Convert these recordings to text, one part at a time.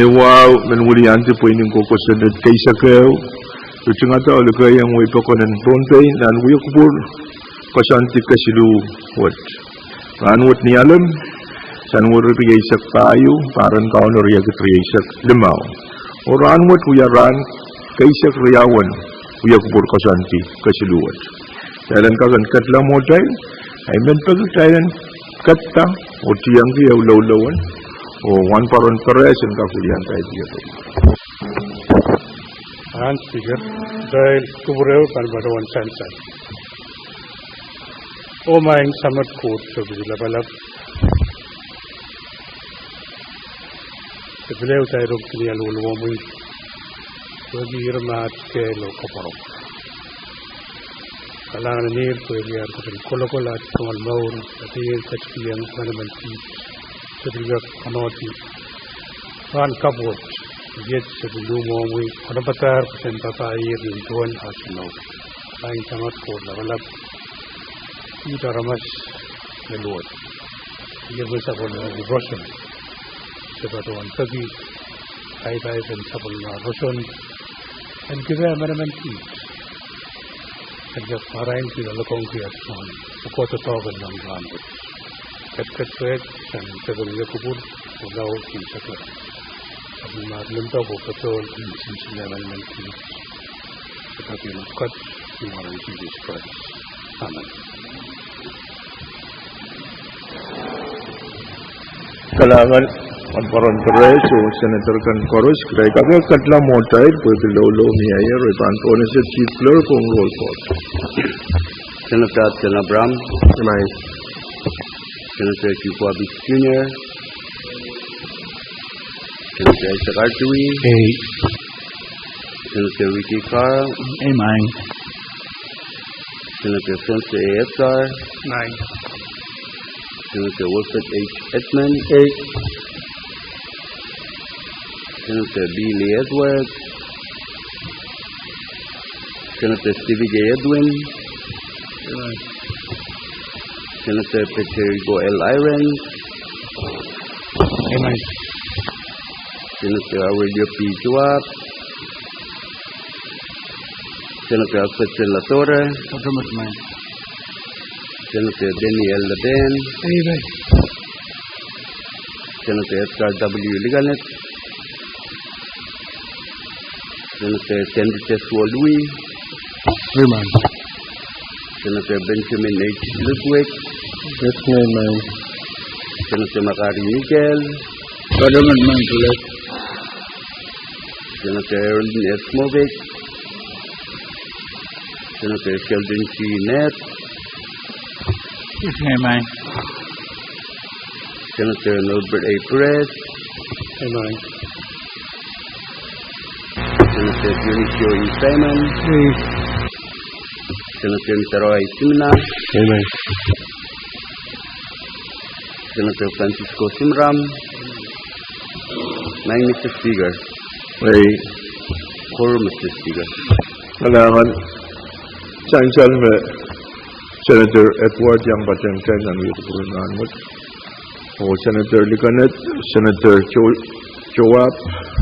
wow menuli ante poining ko kosendet kaisa kau ucingata olga yang wi pokonan Pohnpei dan wi kubur kosanti kasilu wat ranwat ni alam sanwur riaisak payu paran kaunor ya riaisak lemau oranwat wiaran kaisak riawan wi kubur kosanti kasilu wat jalan kagan katla modal ai men pagtailan katta otiang dia law-lawan one paron peres and kakulian tayo dia. Ang speaker dahil kubureo kan badawan sansan. O maing samat kot sa bilab-alab. Sebileo tayo rog kiniyaluluwa mo yun. Pagirmat kelo kaparok. Kalangan nir pwediyar kapan kolokolat kamal maur katiin kachkiyang manamanti. Sebiga kanoti kan kabut jet sebelum mui ada batar persentas air di tuan hasilau lain sangat kuat lagalap kita ramas meluat ia bersabun di Roson sebatuan pagi kai dan sabun Roson dan kita menemani kerja parain kita lekong kiasan kota tawagan dalam rambut Kadkadaur dan sebelumnya kubur pulau Legislature. Sebelum lentau betul insya nanti tetapi lukat orang Jesus Christ. Amin. Kalangan paron peres so senator kan korus kaya kagak katla motai below miaya repan honest chief clerk on roll call. Senator Bram, Senator Pwuhng Jr., Senator Isaac Artui, Senator Ricky Carr, Senator V6AH, Senator Wilfred H. Edmund, Senator B. Lee Edwards, Senator Stevie J. Edwin, Senator Pahrek L. Irons, Senator Aurelio P. Juap, Senator Alfred Latorre, Senator Benny L. Laden, Senator Edgar W. Liganet, Senator Sandy Teswo Louis, Senator Benjamin H. Ludwig, Senator Makari Miguel, Senator Aaron S. Movic, Senator Sheldon C. Nett, Senator Norbert A. Perez, Senator Dionisio E. Simon, Senator Mitaroy Simna, Senator Francisco Simram, Mr. Speaker. Mr. Speaker. Kalangan Senator Edward yang Batangkan dan Wikipedia Mut, Senator Liganet, Senator Joab,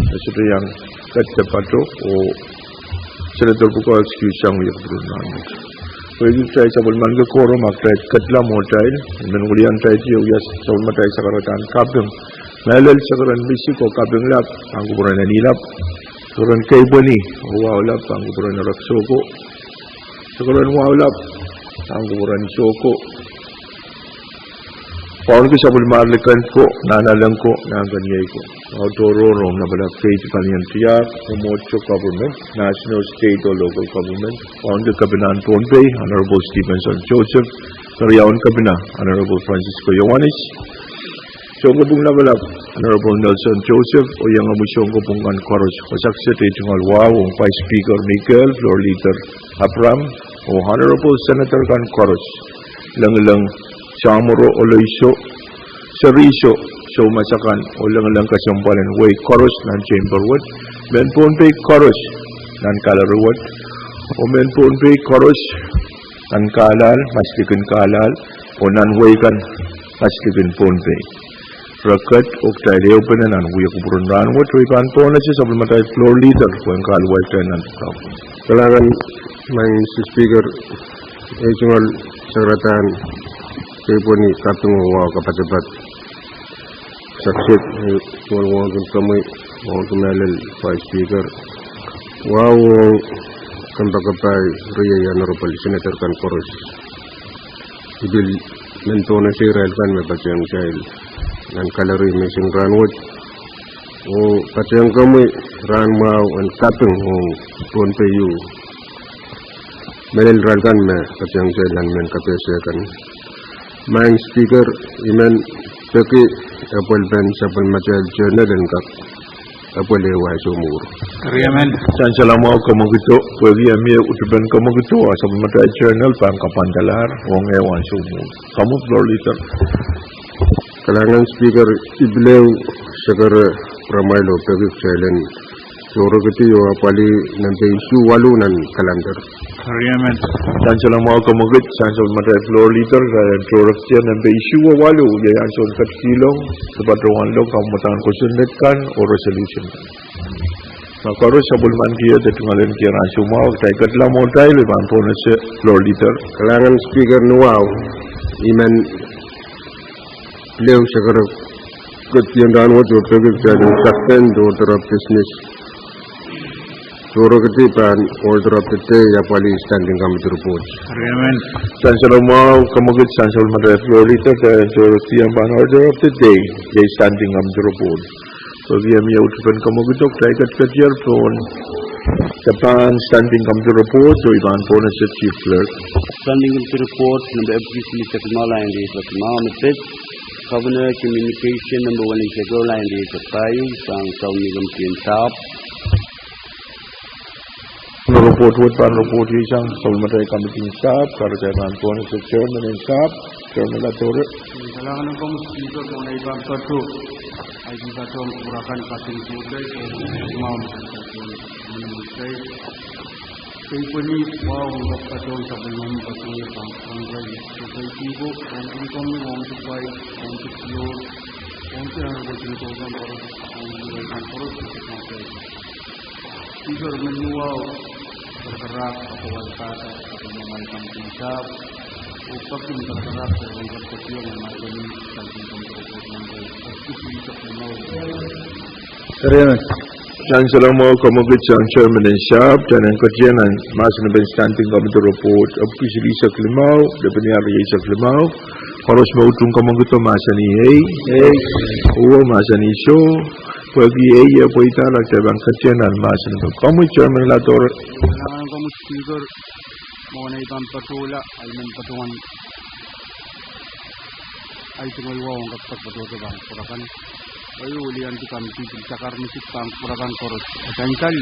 Senator yang Kadkadaur, Senator Buka excuse yang Wikipedia Mut. Jadi saya cabul mangga korum aktai katla motail, mengulian saya dia uas cabul motail sekarang KAPWARESOU. Melal sekarang bisi ko KAPWARESOU lap, angku buran nilap, sekarang kay bani, wow lap, angku buran raksoko, sekarang wow lap, angku buran soko. Pahrek ko cabul marlikan ko, nanalang ko, nanganiyay ko. Autoronom na bala faith kaniyan tiyak, umocho government, national, state or local government, on the Kabinan Pohnpei, Honorable Stephenson Joseph, Karyawan Kabina, Honorable Francisco Yohanes, Songkopung na bala, Honorable Nelson Joseph, o yang amusyong kopungan koros, kasaksit itong alwawong Vice Speaker Miguel, Floor Leader Abram, o Honorable Senator Kan Koros, lang Samuro Oloiso, Seriso, so masakan ulang-ulang kasampalan way chorus nan Chamberwood, men Pohnpei chorus nan Kalarwood, o men Pohnpei chorus nan Kalal, maslikin Kalal, o nan way kan maslikin Pohnpei. rakat ok tayo penanan kuya kuburan ranwat wipan po na siya sa matay floor leader kung kalway tenan tao. Kailangan may speaker regional secretary kay po ni Kapware kapatipat saksit wala kami kumelel pa speaker wow kambagapay Ria Honorable Senator Kankoros ibil mentona si Israel kan may patyang sahil dan kalari mesing ranwat o patyang kami ranmaw and Pwuhng o Pohnpei menel kan may patyang sahil dan men kapesya kan main speaker imen peki apel ben sapel macam journal dan kak apel lewat sumur. Kariamen. Dan selama kamu gitu, bagi kami utuban kamu gitu, sapel macam journal pangkapan dalar, wong lewat sumur. Kamu floor leader. Kalangan speaker iblew segera pramailo peki challenge. Joro kiti yo apali nanti isu walunan kalender. Kariamen. Dan selama kamu gitu, sapel macam floor leader, joro kiti nanti isu walu, dia yang soal kilong, sebab orang lo kamu matan kusunetkan or resolution. Maka harus sebelum dia tertunggalin kira semua, saya ketlah modal lepas pun se floor leader. Kalangan speaker nuau, iman beliau segera ketiandaan wajib pergi jadi suspend order of business. Joro ketipan order of the day ya paling standing committee report. Kariamen. Dan selama kamu gitu, sebelum ada floor leader dan joro tiang order of the day, dia standing committee report. Bagi kami utuban kamu gitu, saya kerja pun Japan standing committee report, so iban pun as chief clerk. Standing committee report number FGC Secretary line is Mahamed Governor Communication number 1 is Go line is Pai Sang Saung Nigam Tien Sap. Report report isang sebelum ada committee sab, kalau saya pun as chairman and sab, chairman Kadkadaur. Kailangan ng speaker kung naibang kato ay di ba itong urakan pating kulay ma'am menurut saya puni wow magpatong sa bulong patuloy pang pangay so kay tibo ang income ng supply ang floor ang tinutulungan para ang buwan para sa speaker manual bergerak atau kata atau memainkan pinsap upah pun bergerak dengan berkecil yang macam standing committee member aktif untuk Kariamen. Dan selama kamu gitu, chairman and sab dan yang kerja dan masih nampak standing committee report, officially seklimau, daripada hari seklimau, harus mautung kamu gitu masa ni masa ni show. Bagi apa itu lah cabang kerja dan masa itu. Kamu chairman Kadkadaur. Kailangan kamu speaker mau naibang patula ay patuan ay tunggal wawang kapag patuto bang purakan ayo ulian di kami cakar musik pang purakan koros essential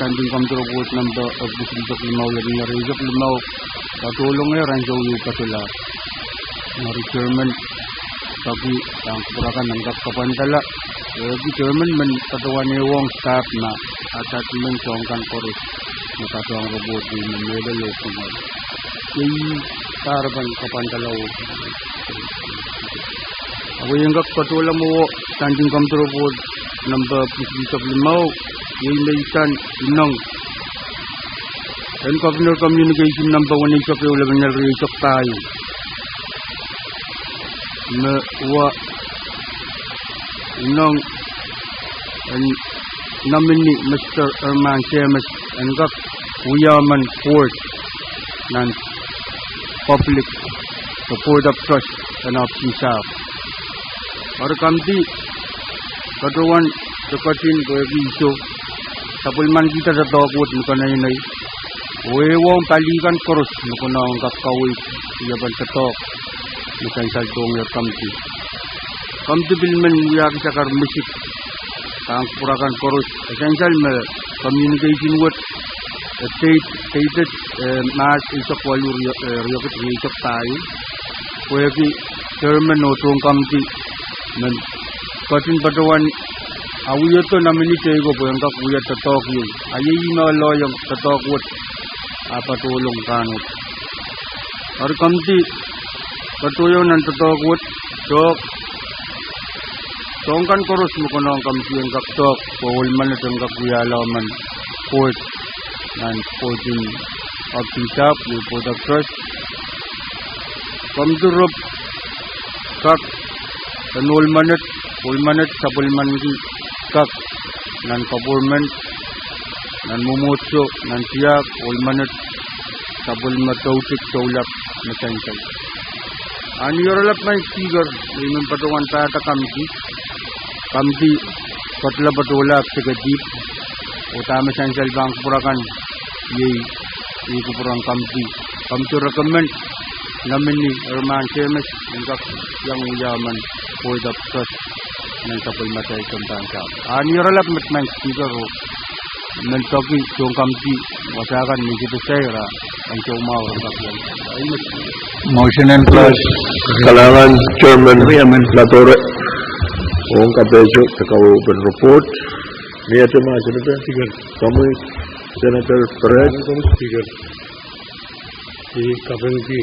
standing committee report number of the Rizok Limau lagi na Rizok Limau patulong ya ranjaw yung patula na chairman tapi ang purakan ng kapantala lagi chairman man patuan yung staff na atat men songkan koros matatuang robot di medal yo kuma yung tarban kapantalaw ako yung patulang mo standing committee report number Rizok Limau yung naisan inang and governor communication number 1 Rizok yung laban na Rizok tayo na wa inang and nominee Mr. Erman Chemes and Gak Uyaman Court ng public support of trust and of himself. Para kamdi katuan deketin bagi isu sapulman kita sa tawag muka na yun ay wewang talikan koros muka na ang kakawit iyaban sa tawag muka sa tawag yung kamdi bilman uyag sa karmusik ang purakan koros essential me communication with stated mass isok walu riyokit riyok tayo kuwagi chairman o tuong kamdi men katin patuan awiyot to namin ni Chego po yung kakuyat sa Tokyo ayayi maloyong sa Tokyo patulong kanot or kamdi patuyo ng Tokyo so Tongkan korus mo kono ang kamsiyan kaktok, pahulman at ang kakuyalaman, port, nan porting of tisap, yung product trust. Kamdurup, kak, hulmanat, sabulman kak, nan government, nan mumutso, nan siyak, hulmanat, sabulman tautik, saulap, nasansay. Ang yoralap na speaker, yung patungan tata kamti, patla patulap sa gajip, utama sansal bang purakan, yay kupurang kamti recommend, namin ni Erman Semes, yung yaman, for the trust, ng sapulmatay kumtaan sa. Ang yoralap na speaker, Mentoki yung kamti masakan ni kita saya ang cumau rakyat. Motion and plus kalangan Chairman Latore Pwuhng kabejo takau open report. Ni ada Senator Speaker. Kamu Senator Pahrek Speaker. Di kabengki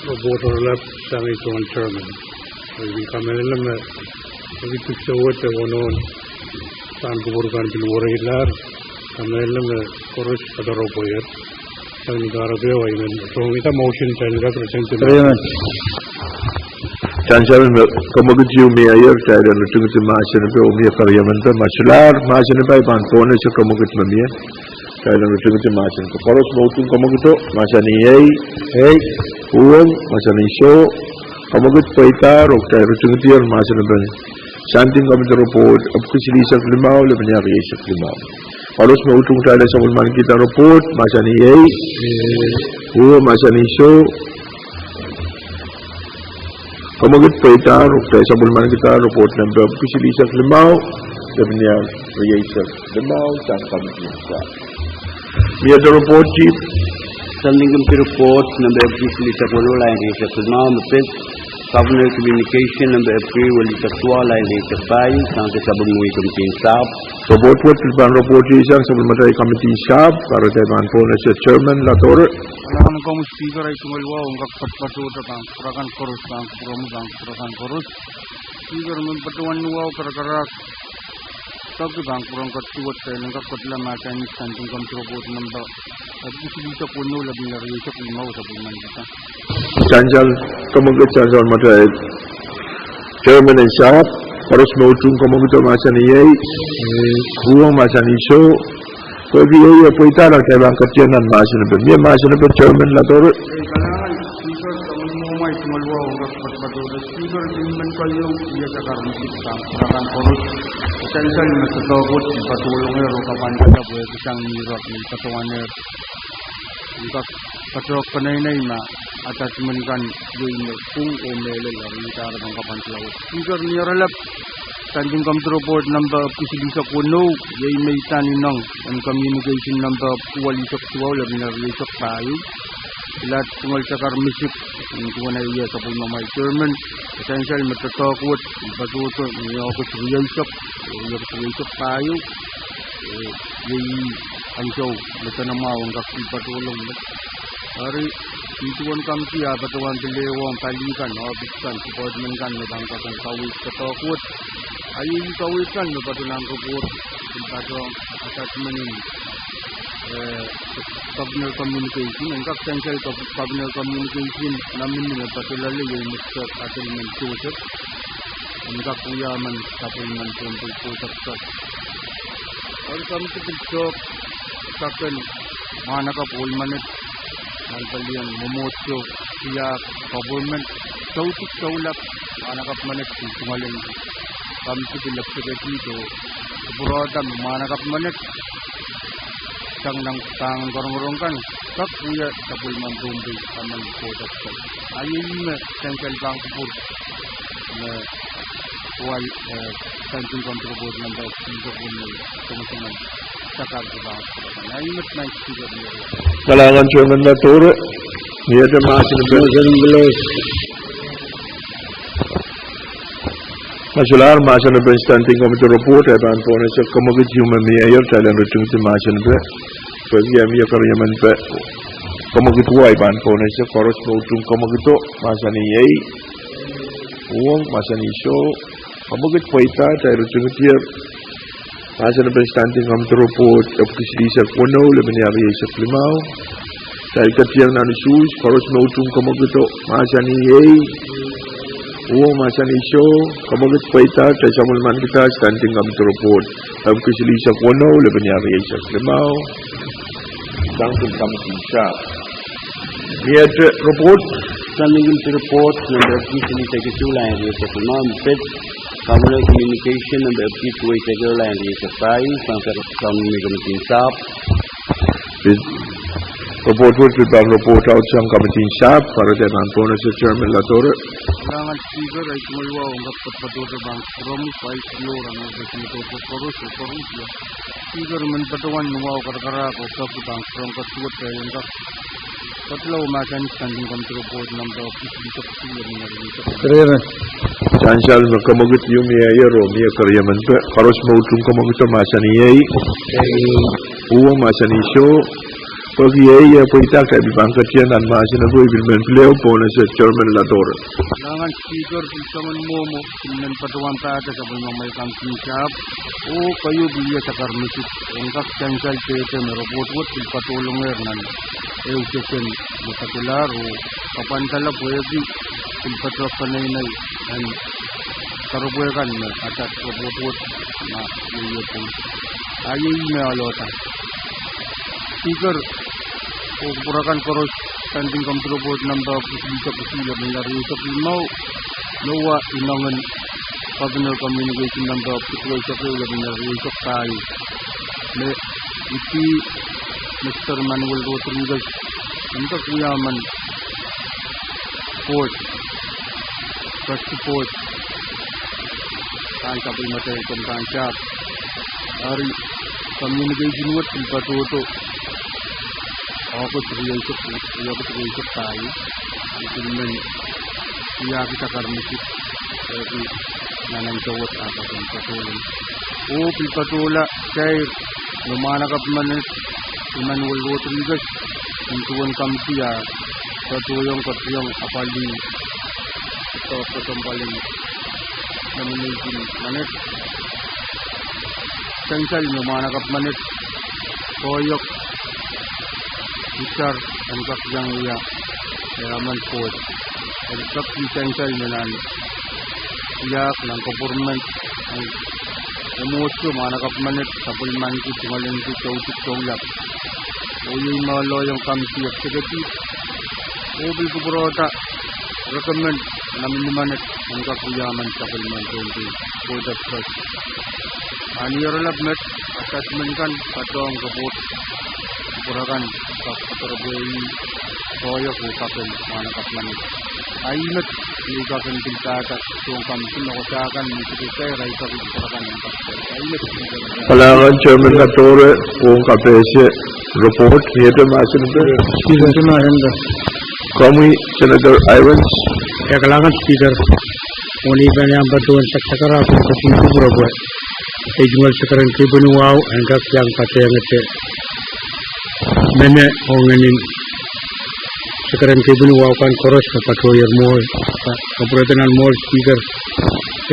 report orlap sang itu Chairman. Jadi kami lama begitu sewot tewonon. Tan kuburkan di luar hilar, kami lama korus pada roboyer. Sang negara bewa ini. So kita motion channel present. Chancel kamu kejiu mayor saya dan lutung tu macam apa umia karyawan tu macam apa iban pone so kamu ket mamia saya dan lutung tu macam tu korus mautung kamu gitu macam ni Pwuhng macam ni show kamu ket paita rok saya lutung tu macam apa Santing kami report, apakah sili saklimau lebih nyari saklimau. Kalau semua utung saya ada sabun kita report, macam ni macam ni show. Kamu kita peta, saya sabun kita report number apakah sili saklimau lebih nyari saklimau dan kami kita. Ni ada report chief. Santing kami report number apakah sili saklimau lain di saklimau mesti. Governor Communication number April wali ketua lain di Pohnpei sampai sabun mui komite sab. So buat tilban report isang sebelum ada komite sab para dewan pona chairman Latore. Alam ko mo speaker ay tumalwa ungkap patpatuta kang purakan korus kang purakan korus. Speaker mo patuan nuaw karakarak. Tapi bang kurang katuat saya lengkap kotla macam ni santung kami report number. Tapi sisa kuno lebih dari itu mau sabun kita. Janjal kamu janjal macam Chairman and Shop harus mautung kamu kita macam ni Pwuhng macam ni show kau dia apa itu lah saya bang kerja nan macam ni dia macam ni Chairman Latore. Kalau speaker kamu mau mai tumalwa ungkap patpatuta speaker dimen kayu dia cakap kita akan korus. Sansan masatawot patulong ero kapan kaya buhay kisang nirok ng patuan ero. Ikat patok panay na attachment kan yung Pwuhng email laro ng karabang kapan silawot. Speaker niralap sanjung report number pisilisa kuno yay may taninang ang communication number puwalisok siwaw labi na rilisok tayo. Lahat tungal sa karmisip yung tuwan na iya sa Pwuhng chairman essential matatakot patuto niya ako sa rilisok tayo yung ang show mata na mawang kakil patulong hari ituan kamti patuan dilewang talikan obisan supportman kan nabangkakan kawit katakot ayun kawit kan patulang report patong attachment ini Governor Communication ang essential Governor Communication namin nila patulali yung Mr. Entertaiment Joseph ang kakuyaman kapulman Pwuhng or kami tipidsok kakan mana kapulmanit nalbalian mumutso siyak government sautik saulap mana kapmanit sungaling kami tipilap sa dito burodan mana kapmanit sang nang gorong-gorong kan kap kuya sa Pwuhng Pohnpei aman product ayun na central bank board na wal sanjung contribute number dito kuno teman-teman sakar ba ayun na speaker niya Kalangan Chairman Latore ni ada macam Masalah macam apa standing komite report ban pone se kamu kejiu mayor saya dan lutung tu macam apa bagi kami karyawan pe kamu ketua ban pone se korus mautung kamu ketua macam ni Pwuhng macam ni show Kamuget poita tayo tungtier asa na standing committee report of Kisisa Kono lebih aviation klimau tayo katiang nanu shoes koros nautung kamugito masani yei masani show kamuget poita tayo samulman kita standing committee report of Kisisa Kono lebih aviation klimau tangkul committee siya lihat report standing committee report number Kisisa Kisula yang disesuaikan Mepet Kamulet communication number V6AH Daily Live Broadcasts Sangat committee sap report report out sang committee sap para dengan bonus chairman Lator Sangat speaker ay kumalwa ang patpatur bang from 5 floor ang dito ko koros ya speaker man patuan nuwaw karakara ko sa bang from katuot kay ang patlaw masan standing committee report number of Chansal makamugit yung yero miya karyaman pa karos mautung kamugit masan iyay uwang masan isyo pag iyay po itak ay bibangkat yan ang masan na po ibilmen pleo po na sa chairman Lator Langan speaker pilsaman mo pilmen patuan tayo sa bulmang may camping shop o kayo bilya sa karmisit engkak chansal tete merobot pilpatulong ernan session matakilar o kapantala pwede pilpatrap panay-nay and karubuekan na atat robot na yun ayay na alota speaker o purakan koros standing committee report number Pusbisa Pusila Binari sa Pwuhng Noah Inangan Governor Communication number V6AH Binari sa tayo may iti Mr. Manuel Rodriguez untuk Kuyaman Port first support tayo sabi matay tentang siap hari communication with patuto ako teriyosok tayo itimen siya kita karmisit jadi nanang cowot apa pun patulong pilpatula kay lumanakap manet Manuel Rodriguez intuan kamsiya patuyong apali ito pasampaling nomination manet Chansal lumanakap manet koyok Richard ang kakyang iya Yaman Ford ang kakyi Chansal nanan iyak ng government ang emosyo manakap manit sapulman ki tumalin ki chautik chonglap uyoy malo yung kamsi executive ubil ko brota recommend namin manit ang kakuyaman sapulman 20 for the first aniyar labmet attachment kan patong report purakan kapatarabuay toyo ko kapel manakap manit ayinat ikakan piltata yung kamsi nakusakan misikisay raisa ko purakan ayinat Kalangan chairman Lator Pwuhng kapese report nito masin ito speaker mahenda kami Senator Irons ya kalangan speaker uni banyak bantuan sakara ko kasi kubro ko ejmal sakaran tribune wow angka yang patay ngete mene onganin sakaran tribune wow kan koros na patoyer mall operational mall speaker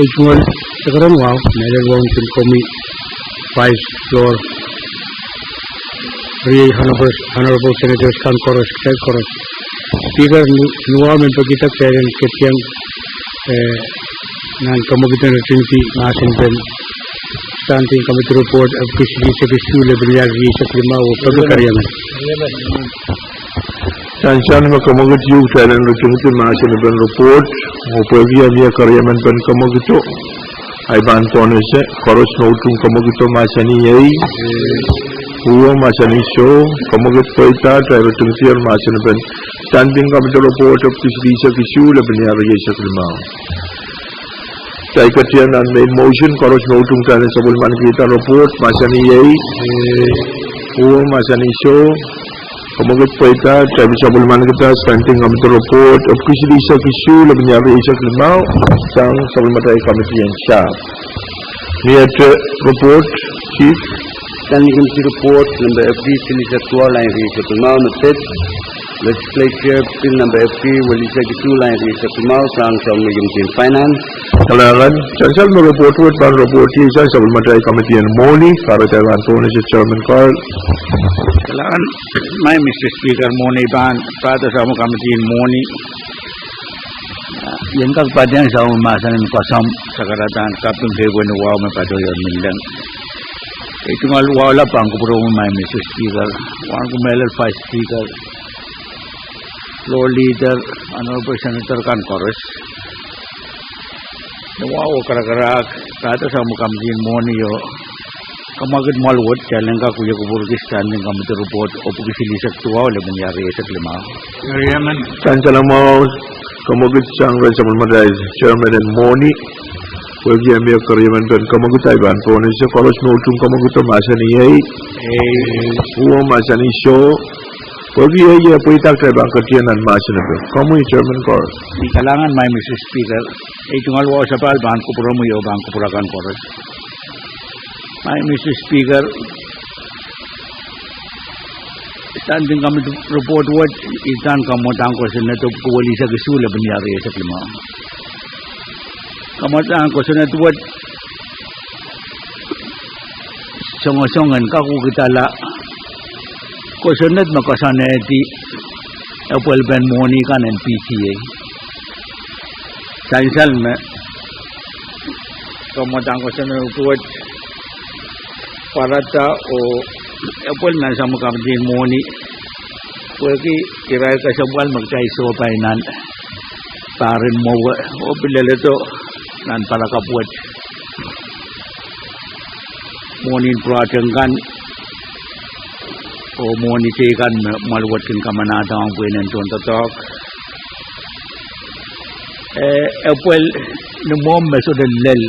ejmal sakaran wow meron wong tin komi 5 floor honorable senators kan koros speaker nuwa men kita keren ketiang nan kamugitan trinity nasin pen standing committee report of Kisisa Kisula Binari sa Pwuhng o pagkakaryaman Chansal makamugit yung talan rutinity masin pen report o pagkaya karyaman pen kamugito ay bantuan siya koros nautung kamugito masani yay uwang masani show kamugit poita tayo tungtier masin pen standing committee report of Kisisa Kisula Binari sa Pwuhng Saya katian dan main motion koros nautung tayo sa bulman kita report masani yay uwang masani show kamugit poita tayo sa bulman kita standing committee report of Kisisa Kisula Binari sa Pwuhng sang sa bulman tayo committee yang siya niat report chief standing committee report number FD Legislature Daily Live Broadcasts Legislature Bill number FP Legislature line Risa Kumau sang sang medium finance. Kailangan chancel mo report with pan report sa supplementary committee and Moni para Taiwan Phone is Chairman Carl. Kailangan may Mr. Speaker Moni ban para sa mo committee and Moni. Yang kagpadyan sa umasan ng kasam sa karatan kapung hewan ng wow may patuloy milang. Ito nga wala pang kupuro mo may Mr. Speaker. Wala kumelal Vice Speaker. Floor Leader, Honorable Senator Kadkadaur. Wow, karak-karak. Kata sa mo kamjin mo niyo. Kamagid malwot, challenge ka kuya kuburgis standing committee report o pagkisilisak tuwa o laban sa klima. Yaman. Chancel mo kamagid siyang supplementary Chairman and Moni. Wagi ambil kariman dan kamagut Taiwan Phone is kalau snotung kamagut masa ni ay. Uang masa ni show. Wagi ay puitak Taiwan ketianan masa ni. Kamu Chairman Carl. Di kalangan may Mr. Speaker. Ito nga luwa sa pal ban ko puro mo yo ban ko purakan koros. May Mr. Speaker. Standing kami report what itan kamotang ko sa neto kuwali sa gesula banyari sa klima. Kamotang ko sa neto what songo-songan kaku kitala ko sa net makasana di Apple Ben Moni kan and PTA. Chancel me kamotang ko sa neto what parata o Apple na sa mga kapatid Moni pwede kiray ka sa buwan magkaiso painan parin mo o bilalito nan para kapuat Moni projengkan o Moni tekan maluwatkin kamanata ang puwinan tuon tatok Apple numom mesodan lel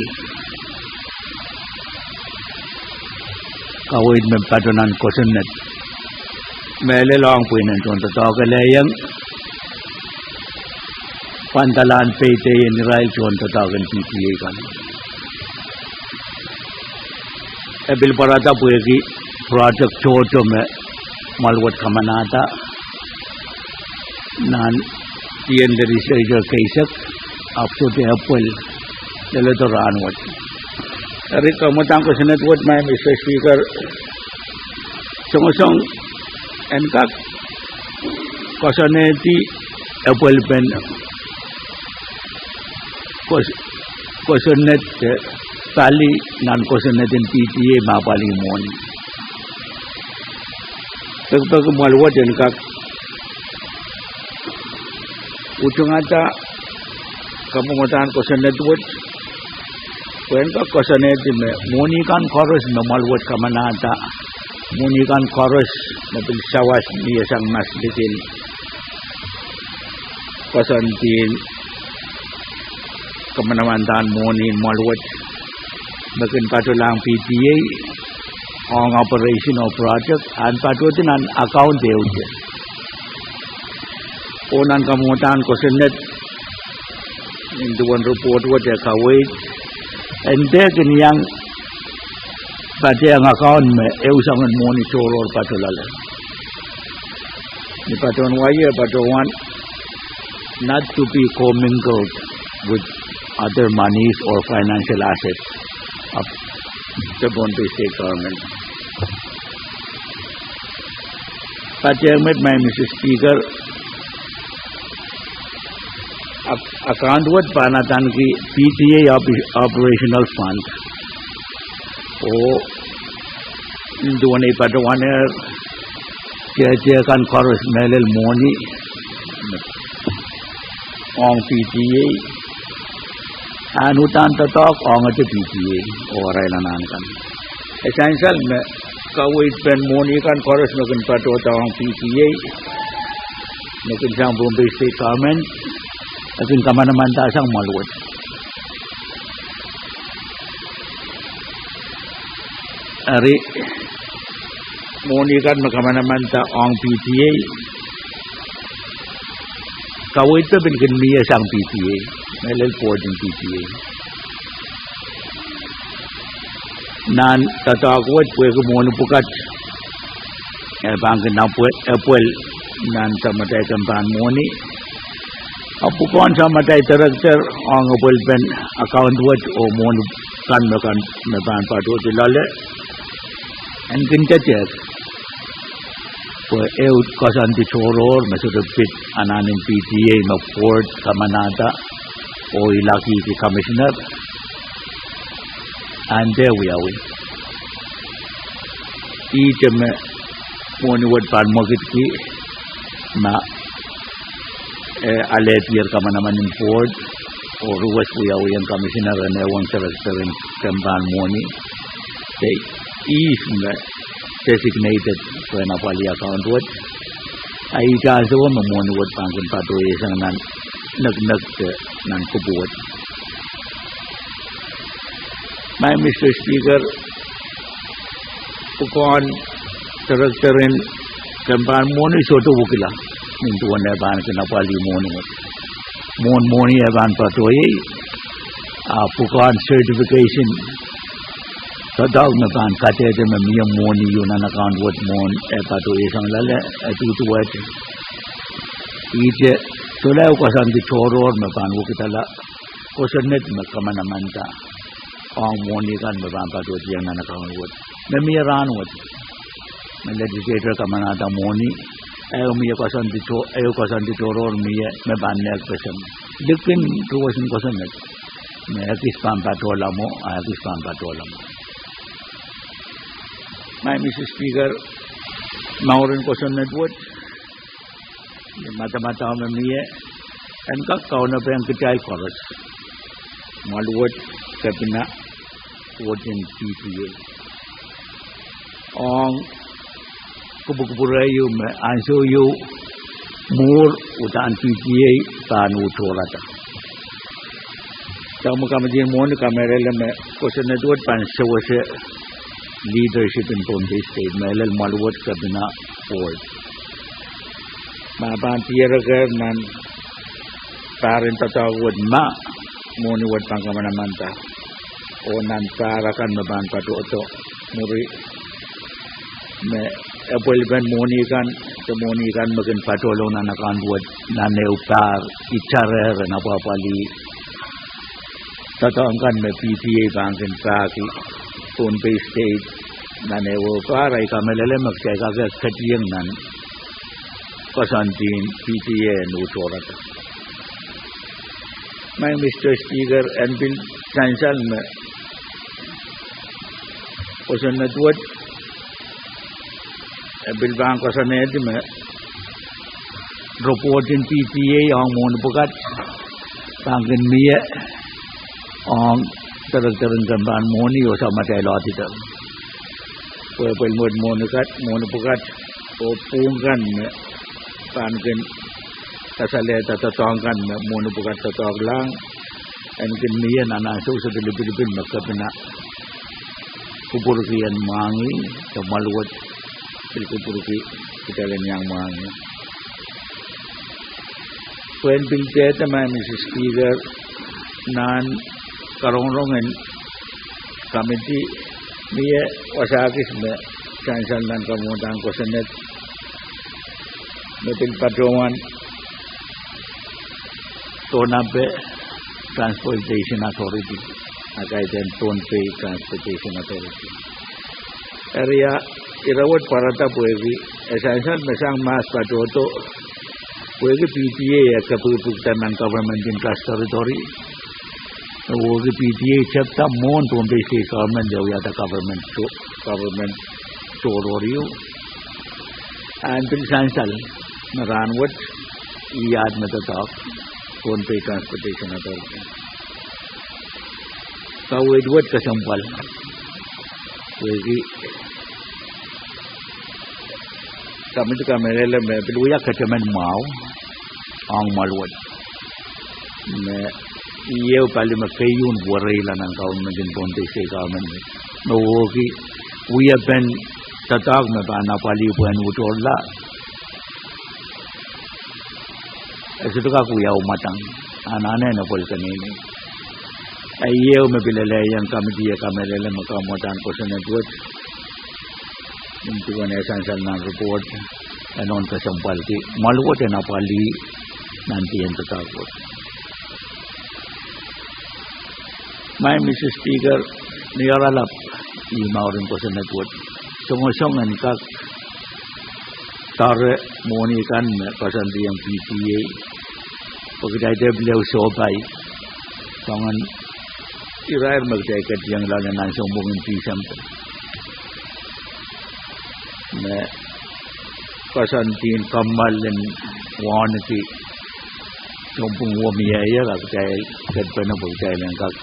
kawid may patunan ko sunat. Mele lang po yun ang totoo kalayang pantalan pete yung rail yung totoo kan PTA kan. Bil parata po yung project choto may malwat kamanata nan tiyan dari sa kaisak apso te apel lalato raanwat. Dari kamutang ko sa network may Mr. Speaker song enkak kosaneti Apple pen kosanet tali nan kosanetin PTA mapaling mon pag malwat enkak ujung ata kamumutan ko sa network When ka kosaneti me Moni kan chorus me malwat kamanata Moni kan chorus na bilsawas niya sang mas bitin kosantin kamanamantan Moni malwat makin patulang PTA on operation of project and patutin an account deuje unan kamutan kosanet into one report what they kawait and then yang pada yang account me eusangan monitor or patulala ni patuan waya patuan not to be commingled with other monies or financial assets of the Pohnpei state government. Patuan met my Mr. Speaker account what panatan ki PTA operational fund o duwan ipatuan kaya kan chorus melel Moni on PTA anutan tatok on at PTA oray lanan kan essential me kawit pen Moni kan chorus makin patuta on PTA makin sang Pohnpei state government akin kamanaman tasang maluwat. Ari Moni kan makamanaman ta ang PTA. Kawit pa binigyan niya sang PTA. Melel po din PTA. Nan tatakwat pwede Moni pukat. Bangkin na pwede nan samatai kampan moni apu kon samatai director ang bulben account wat o mon kan me ban padu dilale en kintet po eu kosan di choror mesudupit ananin PTA ma port kamanata o ilaki ki commissioner, and there we are. Each moni wad pan mogit ki na alet year kamanaman in port o ruwas we are yang commissioner and one director in kamban moni. They each designated to an apali account word. I guess the woman word banking patrois and nag nan kubuot. My Mr. Speaker, Pwuhng director in kampan moni soto bukila into one ban kanapali moni moni ban patroy Pwuhng certification. Tadog na ban kate de miyam moni yun an account what mon pato isang lale atu wat ije tula ko san di choror na ban wo kitala ko sanet na kamanamanta ang moni kan ban pato yang an account what na miyaran what na legislature kamanata moni ayo miya ko san di choror miya na ban nek person dikin tuwasin ko sanet na akis pan patola mo akis pan patola mo. My Mr. Speaker, Maurin Kosan Network, Mata Mamiya, and Kakao na Pwuhng Kitai Chorus, Malwat Kapina, what in PTA. On Kubukurayu, answer you more utan PTA than Utorata. Tamukamajin Mon Camerella Kosan Network, Pansawase. Leadership in Pohnpei State, Melal Malwat Kabina Board. Maban Tiragar nan parent tatawad ma moni wad pangkamanamanta o nan parakan maban patuoto muri me appointment moni kan makin patolong nan akan buat nan neupar icarer na papali tatawangkan me PTA bangkin paki Pohnpei State nanewo para ikamelele magkaya katiyang nan kasantin PTA nutorata. My Mr. Speaker and Bill Chancel me kasan natwat Bill bang kasanet me reportin PTA ang monpukat bangkin miya ang terang gambar moni o sama telot itu. Pel mod monupukat o Pwuhng pangen kasale tatongkan monupukat tatoglang engkin mian anasu sedilipin makapina kupurkian mangi kemaluat kupurki kita yang mangi. When Bill Jeta my Mrs. Speaker nan karongongan committee niya wasakis me chancel nan kamutan ko senet metil patroman Pohnpei Transportation Authority akaitan Pohnpei Transportation Authority area irawat parata puegi essential mesang mas patroto puegi PTA ya kapupuktan ng government interest territory. The PTA chapter mon Pohnpei State government they are the government chororiu and Bill Chancel naranwat iyad matatak Pohnpei Transportation Authority. Kawedwat kasampal wegi kami tu kamerele me Pwuhng kacaman mau ang malwat me iyo pali makayun warailan ang government in Pohnpei State government. No wogi we have been tatag me ba na pali puan utola. Ito ka kuya umatang anane na pol kanini. Iyo me bilalayang kami diya kamerele makamutan ko sa network. Into an essential non report. anon kasampal ki maluwat na pali nanti yang tetakut. Mai Mr. Speaker niaralap imaurin ko sa network. Song-songan kak tare moni kan kasanti yang PTA pagdai de beliau sobai sangan irair magdaikat yang lalanan sombongin pisam me kasantin kamal dan wanati sombong wamiaya kakdai kadpana pagdai lang kak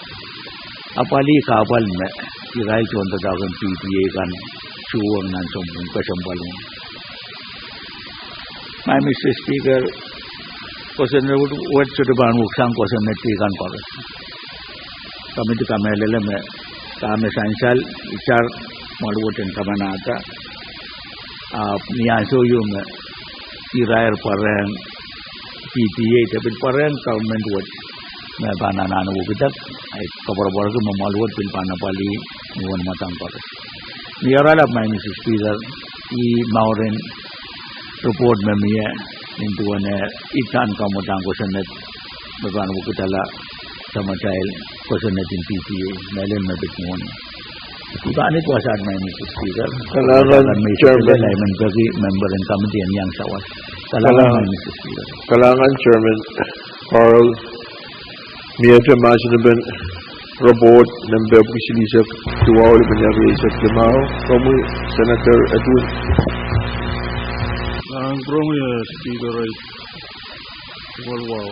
apali kapal me irair contoh dagan PTA kan suwang nan sombong kasambalong. My Mr. Speaker, question what should ban muksang question netikan paras. Kami tu kami lelem kami sansal icar maluatin kamanata. Niaso yung irair Pahrek PTA tapi Pahrek government buat banan ubidak. Kabar-kabar tu memaluat pil panapali nuan matang paras. Niarala my Mr. Speaker I mauren report memia into an itan kamotang kosanet beban bukitala sama child kosanet in PTA melen mabit mon bukan itu asal main Mr. Speaker kalangan chairman bagi member and committee yang sawas kalangan Mr. Speaker kalangan chairman Carl Mieta Masinaben report number Legislature to all Legislature Limau kamu Senator Edwin Growing Speaker right wow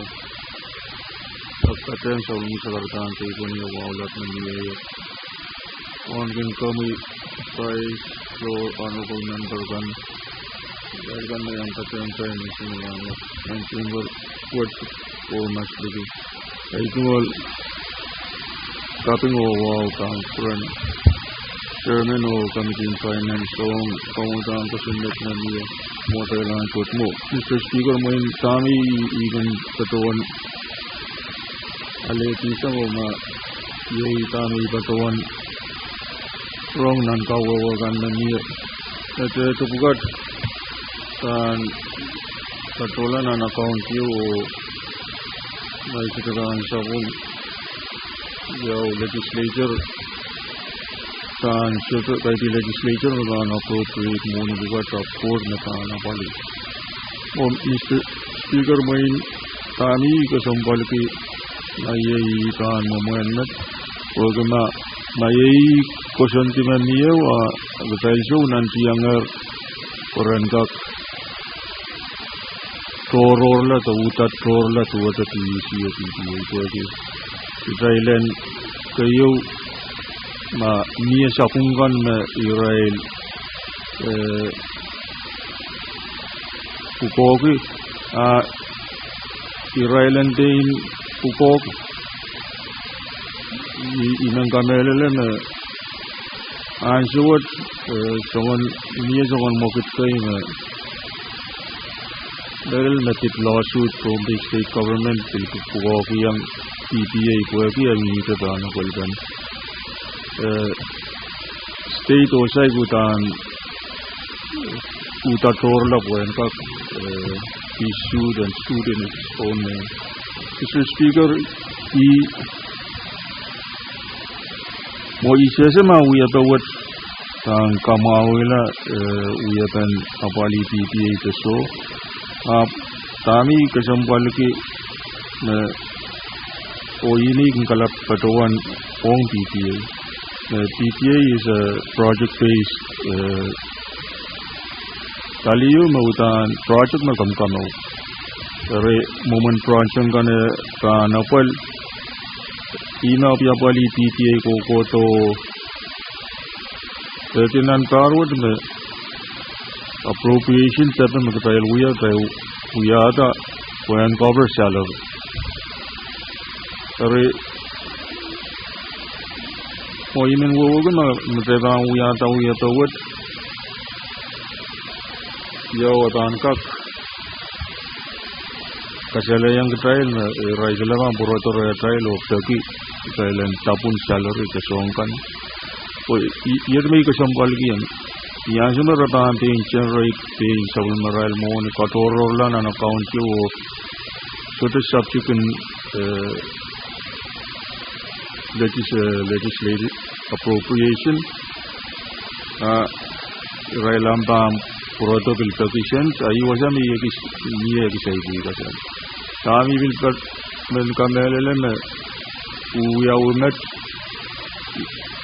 Pagkateng sa uling sa kartaan sa ito niya waulat na niya on din kami by floor honorable member kan dahil kan na yung kateng sa inyo sinulangit ang chamber words o mas lagi ay tumol kaping o wow kang friend Chairman o Committee on Finance so pangutang kasunod na niya mo kailangan ikot mo. Mr. Speaker, mo yung kami even katawan aletisan o yay kami katawan wrong nan kawawagan na niya. At ito bukat kan katulan ang account niyo o may kitagaan sa kung yaw legislature kan syukur kay di legislature na appropriate muna bukat sa court na kanapali. O Mr. Speaker mo yung kami kasampal ki nayay kan mamuenat o kama nayay kosanti mamiyaw agatail siya nanti yangar koran kak tororla ta utat torla tuwata tiyisiya pwede Israelan kayo ma niya sa kungkan na Israel kukoki Israelan din kukoki inang kamelele na ansuwat songon niya songon mokit kayo na dahil natit lawsuit from the state government kukoki yang PTA kukoki yang nito dana kulban state osai gutan uta torla buen kak issue dan student own Mr. Speaker mo isese ma uya tawat tang kamawila uya tan apali PTA teso tami kasampal ki na o ini kalap katawan Pwuhng PTA. PTA is a project-based kaliyo mautan project na kamkamaw. Pero moment project ka napal ina piyapali PTA ko to tinan karwad me appropriation tabi magtayal uya ta when cover salary. Pero o imen wo ga mateba uya ta wad yo atan kak kasala yang trial na raisala ma boroto trial of taki trial and tapun salary ka songkan o yer may kasampal gian yang semua ratahan ting generate ting sabun maral mo ni Kadkadaur lan an account yo so the subsequent legislative appropriation railam bam protocol petitions ayi wajah mi ye ki sahi kasan kami bil per men kamelele me uya umet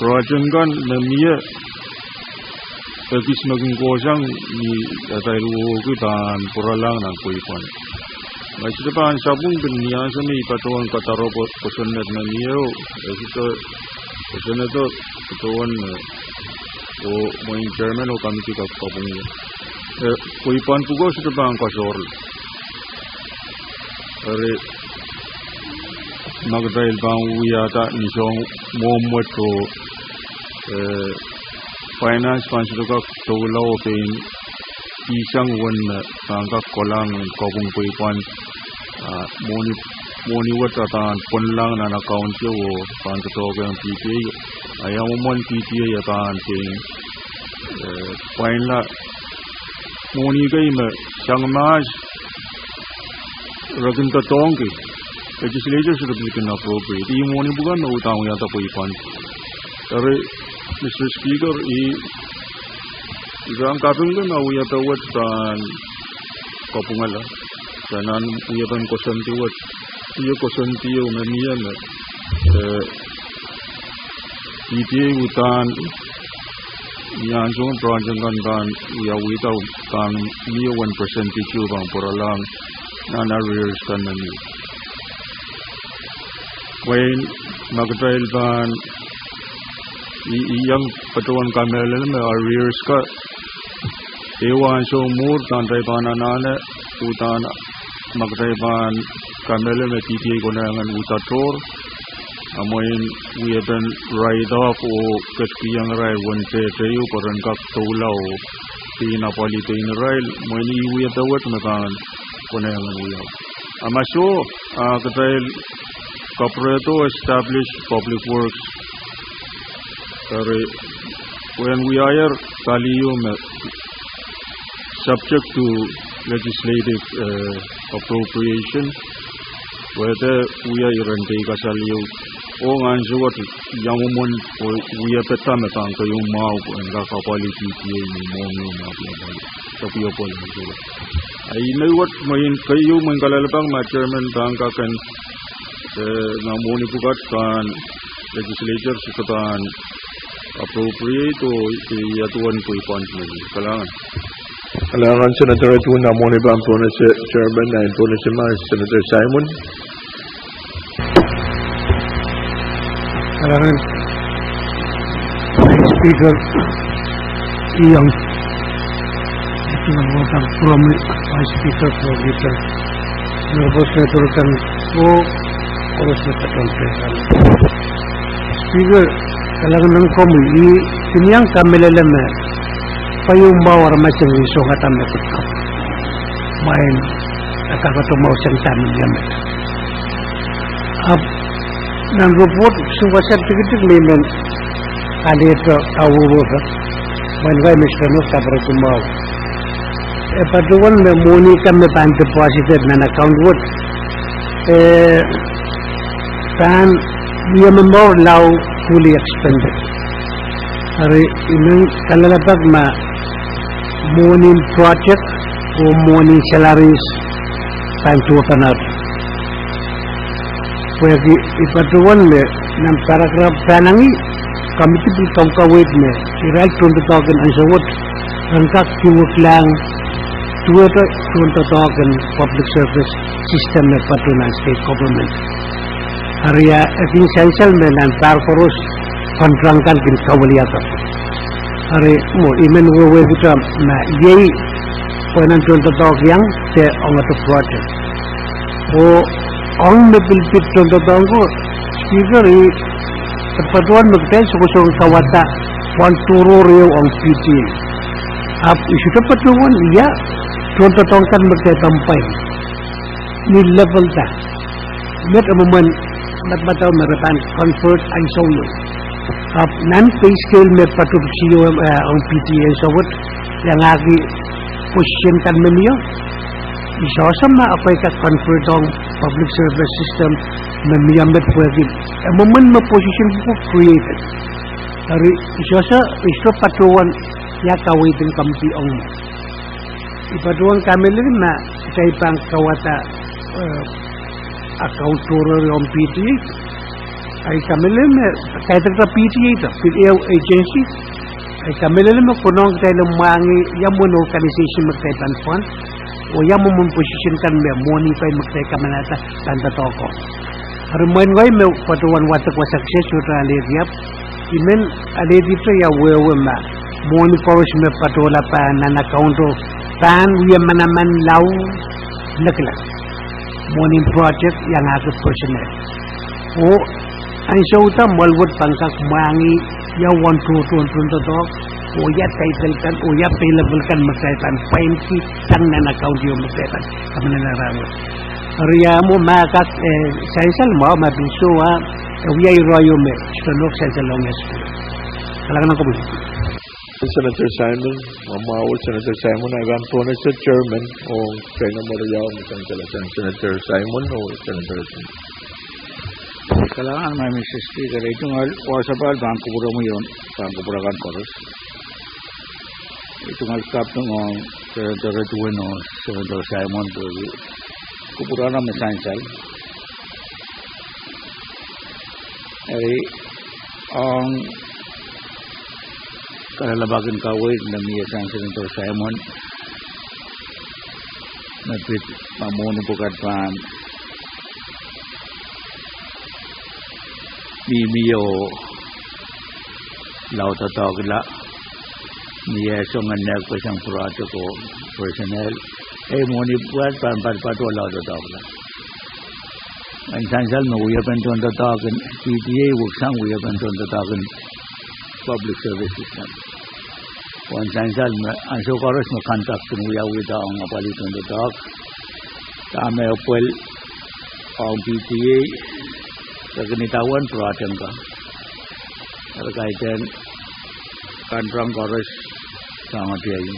projengan memiye Pagis maging kosang ni atayro kitan puralang ng kuipan. May sitapan sabung biniyan sa may patuan kataro kosonet na niyo. Ito kosonet to patuan o may chairman o committee kapapong niya. Kuipan pugo sitapan kasor. Are magdahil bang uyata ni siyang momot ko finance pansuka tawlaw pin isang wan tangka kolang kabung kuipan moni watatan ponlang na account yo pantotogang PTA ayaw mon PTA yatan pin painla moni kay ma sangmas ragin tatongki legislature should be appropriate I moni bukan na utang yata kuipan tare Mr. Speaker, isang kaping doon na uyatawat tan kapungala. Sanan uyatan kosantiwat. Iyo kosantiyo mamiyan PTA utan yan sung prajangan tan uyawitaw tan iyo 1% bang poralang na arrears kan nami. When magdahil tan iyang patuan kamelan me arrears ka ewan so mur tantai pananane utan magdaiban kamelan me PTA konangan utator amoin we have been right off o kaskiyang rai wonte tayo koran kap tulaw tina politin rail moini we have the what makan konangan uyaw amaso katail Kapareto establish public works when we hire Kaliyum subject to legislative appropriation, whether we are renting Kasaliyo o ngansuat yamumon o we are petametang kayong mau and kakapali PTA ni momo na pinabali sa piyopol nila. Ay naiwat mayin kayo man kalalapang ma-chairman tangkakan na muni pukat kan legislature sukatan appropriate o iyatuan ko i-punishment. Kailangan Senator ito na muna ba ang chairman na ito na si Senator Simon? Kailangan Speaker iyang ito na mga from Vice Speaker for Return Nervous Return po oras na patong Speaker kailangan ng komi siniyang kamilalama payung bawar macam iso kata mereka main nakakatumaw siyang tamin yaman nang report semua sertifikat lemen kali itu awuwag main gay Mr. Nur kabaratumaw patuan memoni kami pan deposited na account wood pan dia membawa law fully expended hari ini kalalapag morning project or morning salaries time to open up where ipatuan me ng paragraph panangi committee bil kawit me right 20,000 ang sawot rangkak kiwot lang 20,000 public service system na patunan state government area essential me ng parkoros kontrangkan bil kawaliyata are mo imen we kita na yei poinan contoh talk yang te on the project o on me bil pit contoh talk ko speaker i patuan magten suko kawata wan turo reo on PT ap isu patuan ya contoh talk kan magten tampai ni level ta met a moment mat bataw marapan convert ang solo non-pay scale may patupsiyo ang PTA sawat yang agi position kan meniyo isosama ako'y ka-confer tong public service system memiyamet pwede moment ma position ko created hari isosa iso patuan ya kawitin kampi ong ipatuan kami na sa ipang kawata accountor yung PTA ay kami kahit na PTA ito PTA agency ay kami kunong tayo mangi yung organization magkaitan fund o yung posisyon kan may monify magkay kamanata tanda toko harumain ngay may patuan watak wa success yung aliriyap imen alirito ya wewe ma monify may patula pa nan-accounto tan wiya manaman law nakla morning project yang aku personnel o ang sauta malwat pangkak mangi ya 1 to o ya title kan o ya payable kan makaitan painti tang nan account yung makaitan kami nararamot riya mo makak saisal mo mabisuwa wiya iroyo me stonok sa longes kailangan ko bu Senator Simon, Mamawal Senator Simon, Ivan Pohnpei sa chairman o kaya Mariaw Senator Simon o Senator kailangan may Mr. Speaker ito nga wasapal bangkubura mo yun bangkubura kan koros ito nga kaptong o Senator Edwin o Senator Simon kubura na may sansal ay ang kalalabagan kaway na miya sa Senator Simon napit pamuno bukat pa miyo lauta tawagla miya songan nagpasang purato ko personnel muni buat pan lauta tawagla ang sansal maguya pentuan tatawagan PTA wuksang guya pentuan tatawagan public service system wan sansal ang sokoros makantak tumuya wita ang apalitan tatawag kami opel ang PTA kagenitawan perhatian ka terkaitan kantrang koros sama dia ini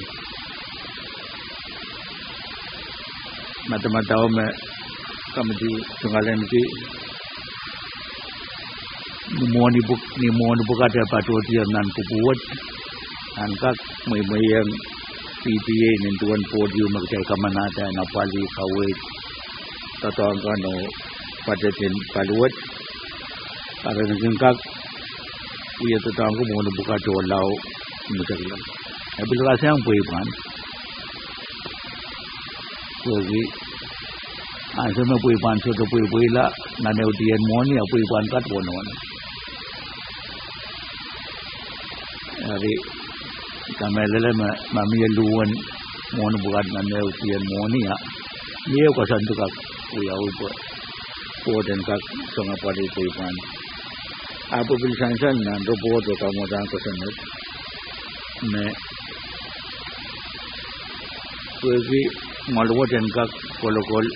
mata-mata kami di tunggalan di nimoni buka ada patuh dia nan kubuat angkat yang PTA nentuan podium magcay kamanata napali kawit tatawag kano padetin paluwat para nagingkag iya tatawag ko muna buka dolaw mutaglan abil kasi ang puipan sogi asa ma puipan so to puipuila naneu dian moni puipan kat wonon ari kamelele mamiya luwan mona bukan naneu dian moni ya liyo kasantukak uyaw po dan kak songa padi puipan apo bil sansan nan robot ko kamu dan kasanut me kuwi malwa dan kak kolokol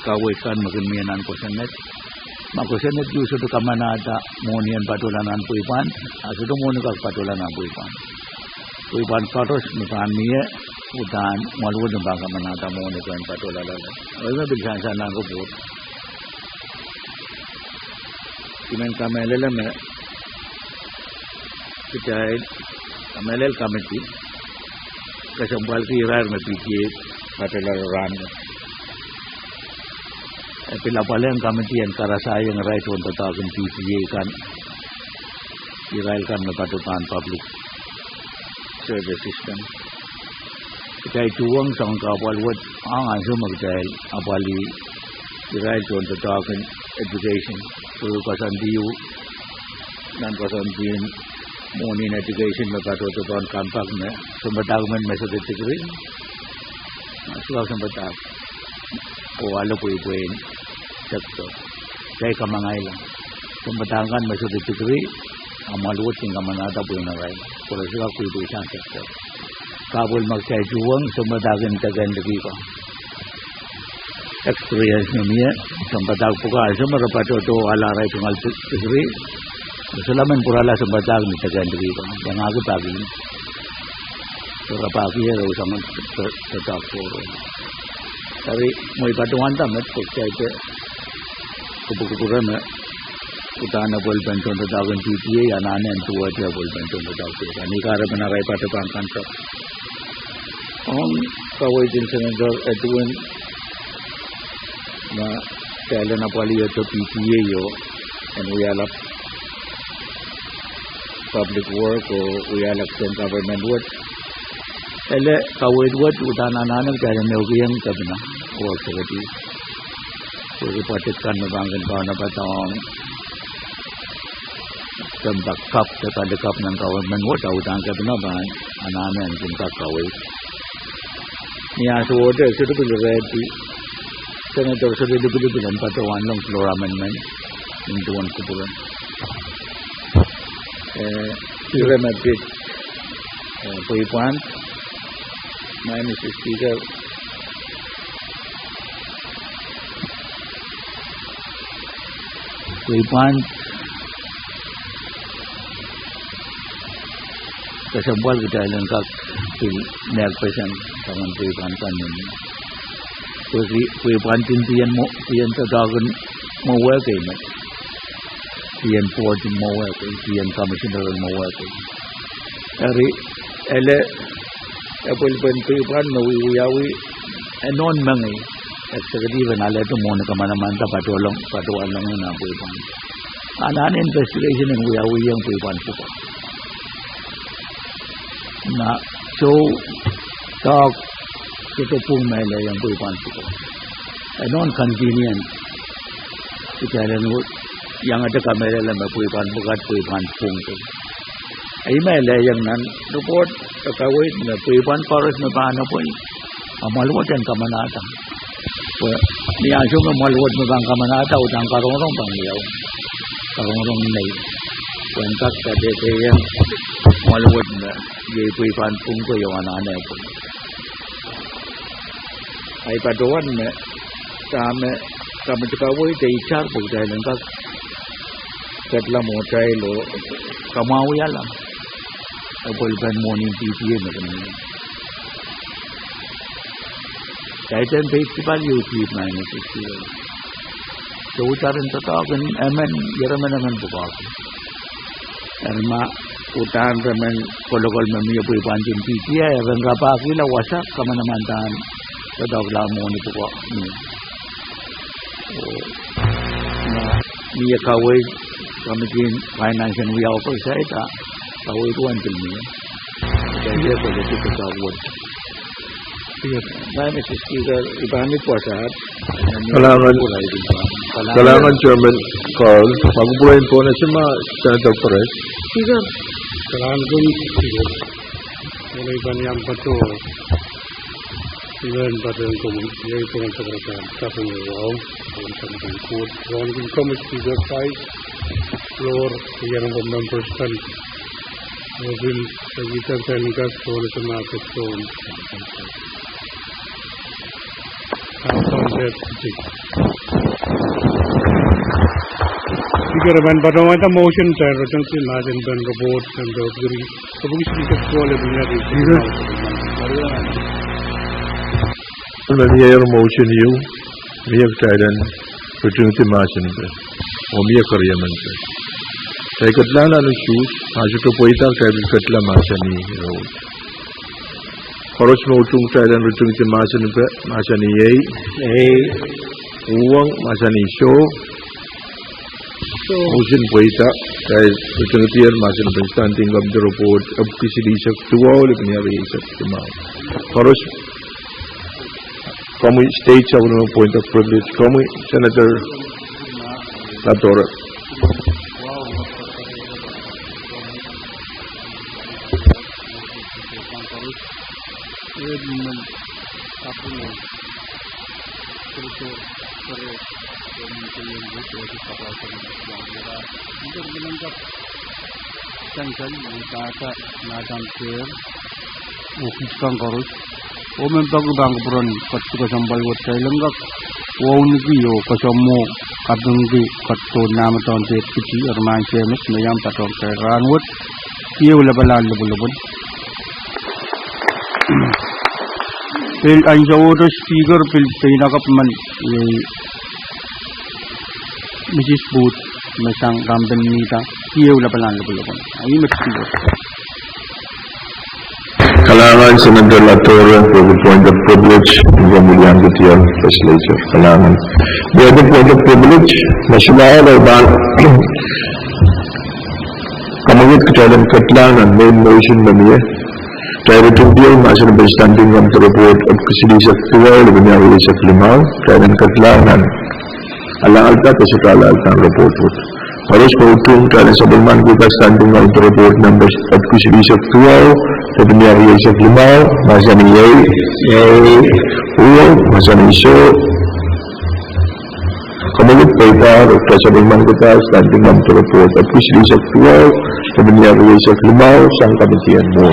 kawikan magimianan ko sanet makosanet ju sudu kamanada monian patulanan puipan asudu moni kak patulanan puipan katos mikan miye udan malwa dan bangka manada moni kan patulanan oyo bil sansan nan robot Iman kamelele me kita kamelel kamiti kasambal kirar me PTA patular ran Pinapalian kamiti yang karasayang right untuk tawagan PTA kan dirailkan mepatukan public service system kita Pwuhng sang kapal wad ang aso magdahil apali dirail untuk tawagan education so kasan diu dan kasan din morning education mepatukan kampak me sumbatagman method degree sudah sumbatag o alo puipuin sektor kay kamangailan sumbatangkan method degree amaluot ting kamanata puinaray pero sudah puipuin sa sektor kabul magcay Pwuhng sumbatagan tagan lagi ko experience niya sambatag puka semua pada tu ala rai tunggal tegri selaman purala sambatag ni tegan diri ko yang aku pagi pagi ya sama tetap puro tapi moi patuan tamat percaya ke kubu-kuburan na utana bol benton tadagan PTA ananen tuwa dia bol benton tadagan ani kara benarai pada bangkan ka on kawai din senator Edwin na kailan na pali ito PTA yo and we are public work or we are government work ele kawai work utana nanan kailan na ugyang kabina work sagati so ipatikan na bangkan ka na patong tembak kap dekap ng government work utang kabina ban anamen kinta kawai niya so order sudah ready senator sudah dibeli patuan long floor amendment into one kuburan irremediate Pwuhng my Mr. Speaker Pwuhng kasambal kita lengkap naik pesan tangan Pwuhng kan ini Pwuhng tintian mo tian tadagan mau working tian port mau working tian commissioner mau working dari ele apel Pwuhng no wiyawi anon mangai executive na le to mon ka manamanta patuan lang na Pwuhng anan investigation ng wiyawi yang Pwuhng po na so talk ito Pohnpei yang Pwuhng po anon convenient ikalan yang ada kamera lang Pwuhng bukat Pwuhng po ay may yang nan report kakawit na Pwuhng forest na paano po maluwat yan kamanata niya siya maluwat na bang kamanata utang karong pangyaw karong nai kwentak kadete yang maluwat na yung Pwuhng po yung ananay po ay patuan na kami kakawit ay ichar po dahil ang katla mo tayo kamawi alam Pwuhng morning PTA na kanina. Kahit ang festival yung keep na yung festival. So, utaran tatawagan, yaraman naman po ako. Erma, utaran naman, kolokol mamiyo Pwuhng yung PTA, erang kapakila, wasak, kamanamantahan, tatawag lang mo ni po ko. Niya kaway, kami din, financial we offer sa ita, kaway tuwan niya. Kaya political tawag. Baik, Mr. Speaker, ipamit po sa Kailangan Chairman Carl, pag-ubuhin po na siya Senator Pahrek. Speaker, kailangan ko Speaker. Wala iban yang pato. Iban pato yung komuniti. Ito ang sekretar. Kapag ngayon, ang sekretar court. Kailangan ko kami Speaker 5 floor. Iyan ang members kan. Mobil sekitar tengah soal semakit soal. Speaker, when Padawata motion chair, Rajansi Najan Ben report and the Guri, the Bushi Katual of the When you hear motion, we have tried and Rajansi Martin, or me a Korean. Take a plan on the shoes, Ajuka Poita, Katla Machani road. Horos mo tung tried and Rajansi Machani Pwuhng, Machani show. Motion Poita, Rajansi Machani standing up the report of Kishidisha to all of near the Horos Come states our point of privilege. Come Senator Kadkadaur. Omen pagubang puron katsuka sambal wat kay langgak wongi yo kasomo kadunggi katto nama tahun te pici arman chemet mayam patong kay ranwat kiyo labalan lubulubun pil anjawo do speaker pil pinakap man Mrs. Booth masang ramben nita kiyo labalan lubulubun ay magsibot Kailangan sa Legislature for the point of privilege ng Pamilyan Gutian Legislature. Kailangan. The other point of privilege, nasyonal ay ba kamagit katalan katlan ang main motion na niya. Kaya ito diyo masin na standing on the report at kasilisa tuwa laban niya sa klimaw. Kaya ng katlanan alang-alta at sa kala-alta ang report. Harus Pwuhng kaya sa balman kita standing on the report numbers at kasilisa tuwa laban niya sa klimaw. Masa niya Pwuhng, masa niya kamagit kaita at sa balman kita standing on the report at kasilisa tuwa laban niya sa klimaw sang kamitian mo.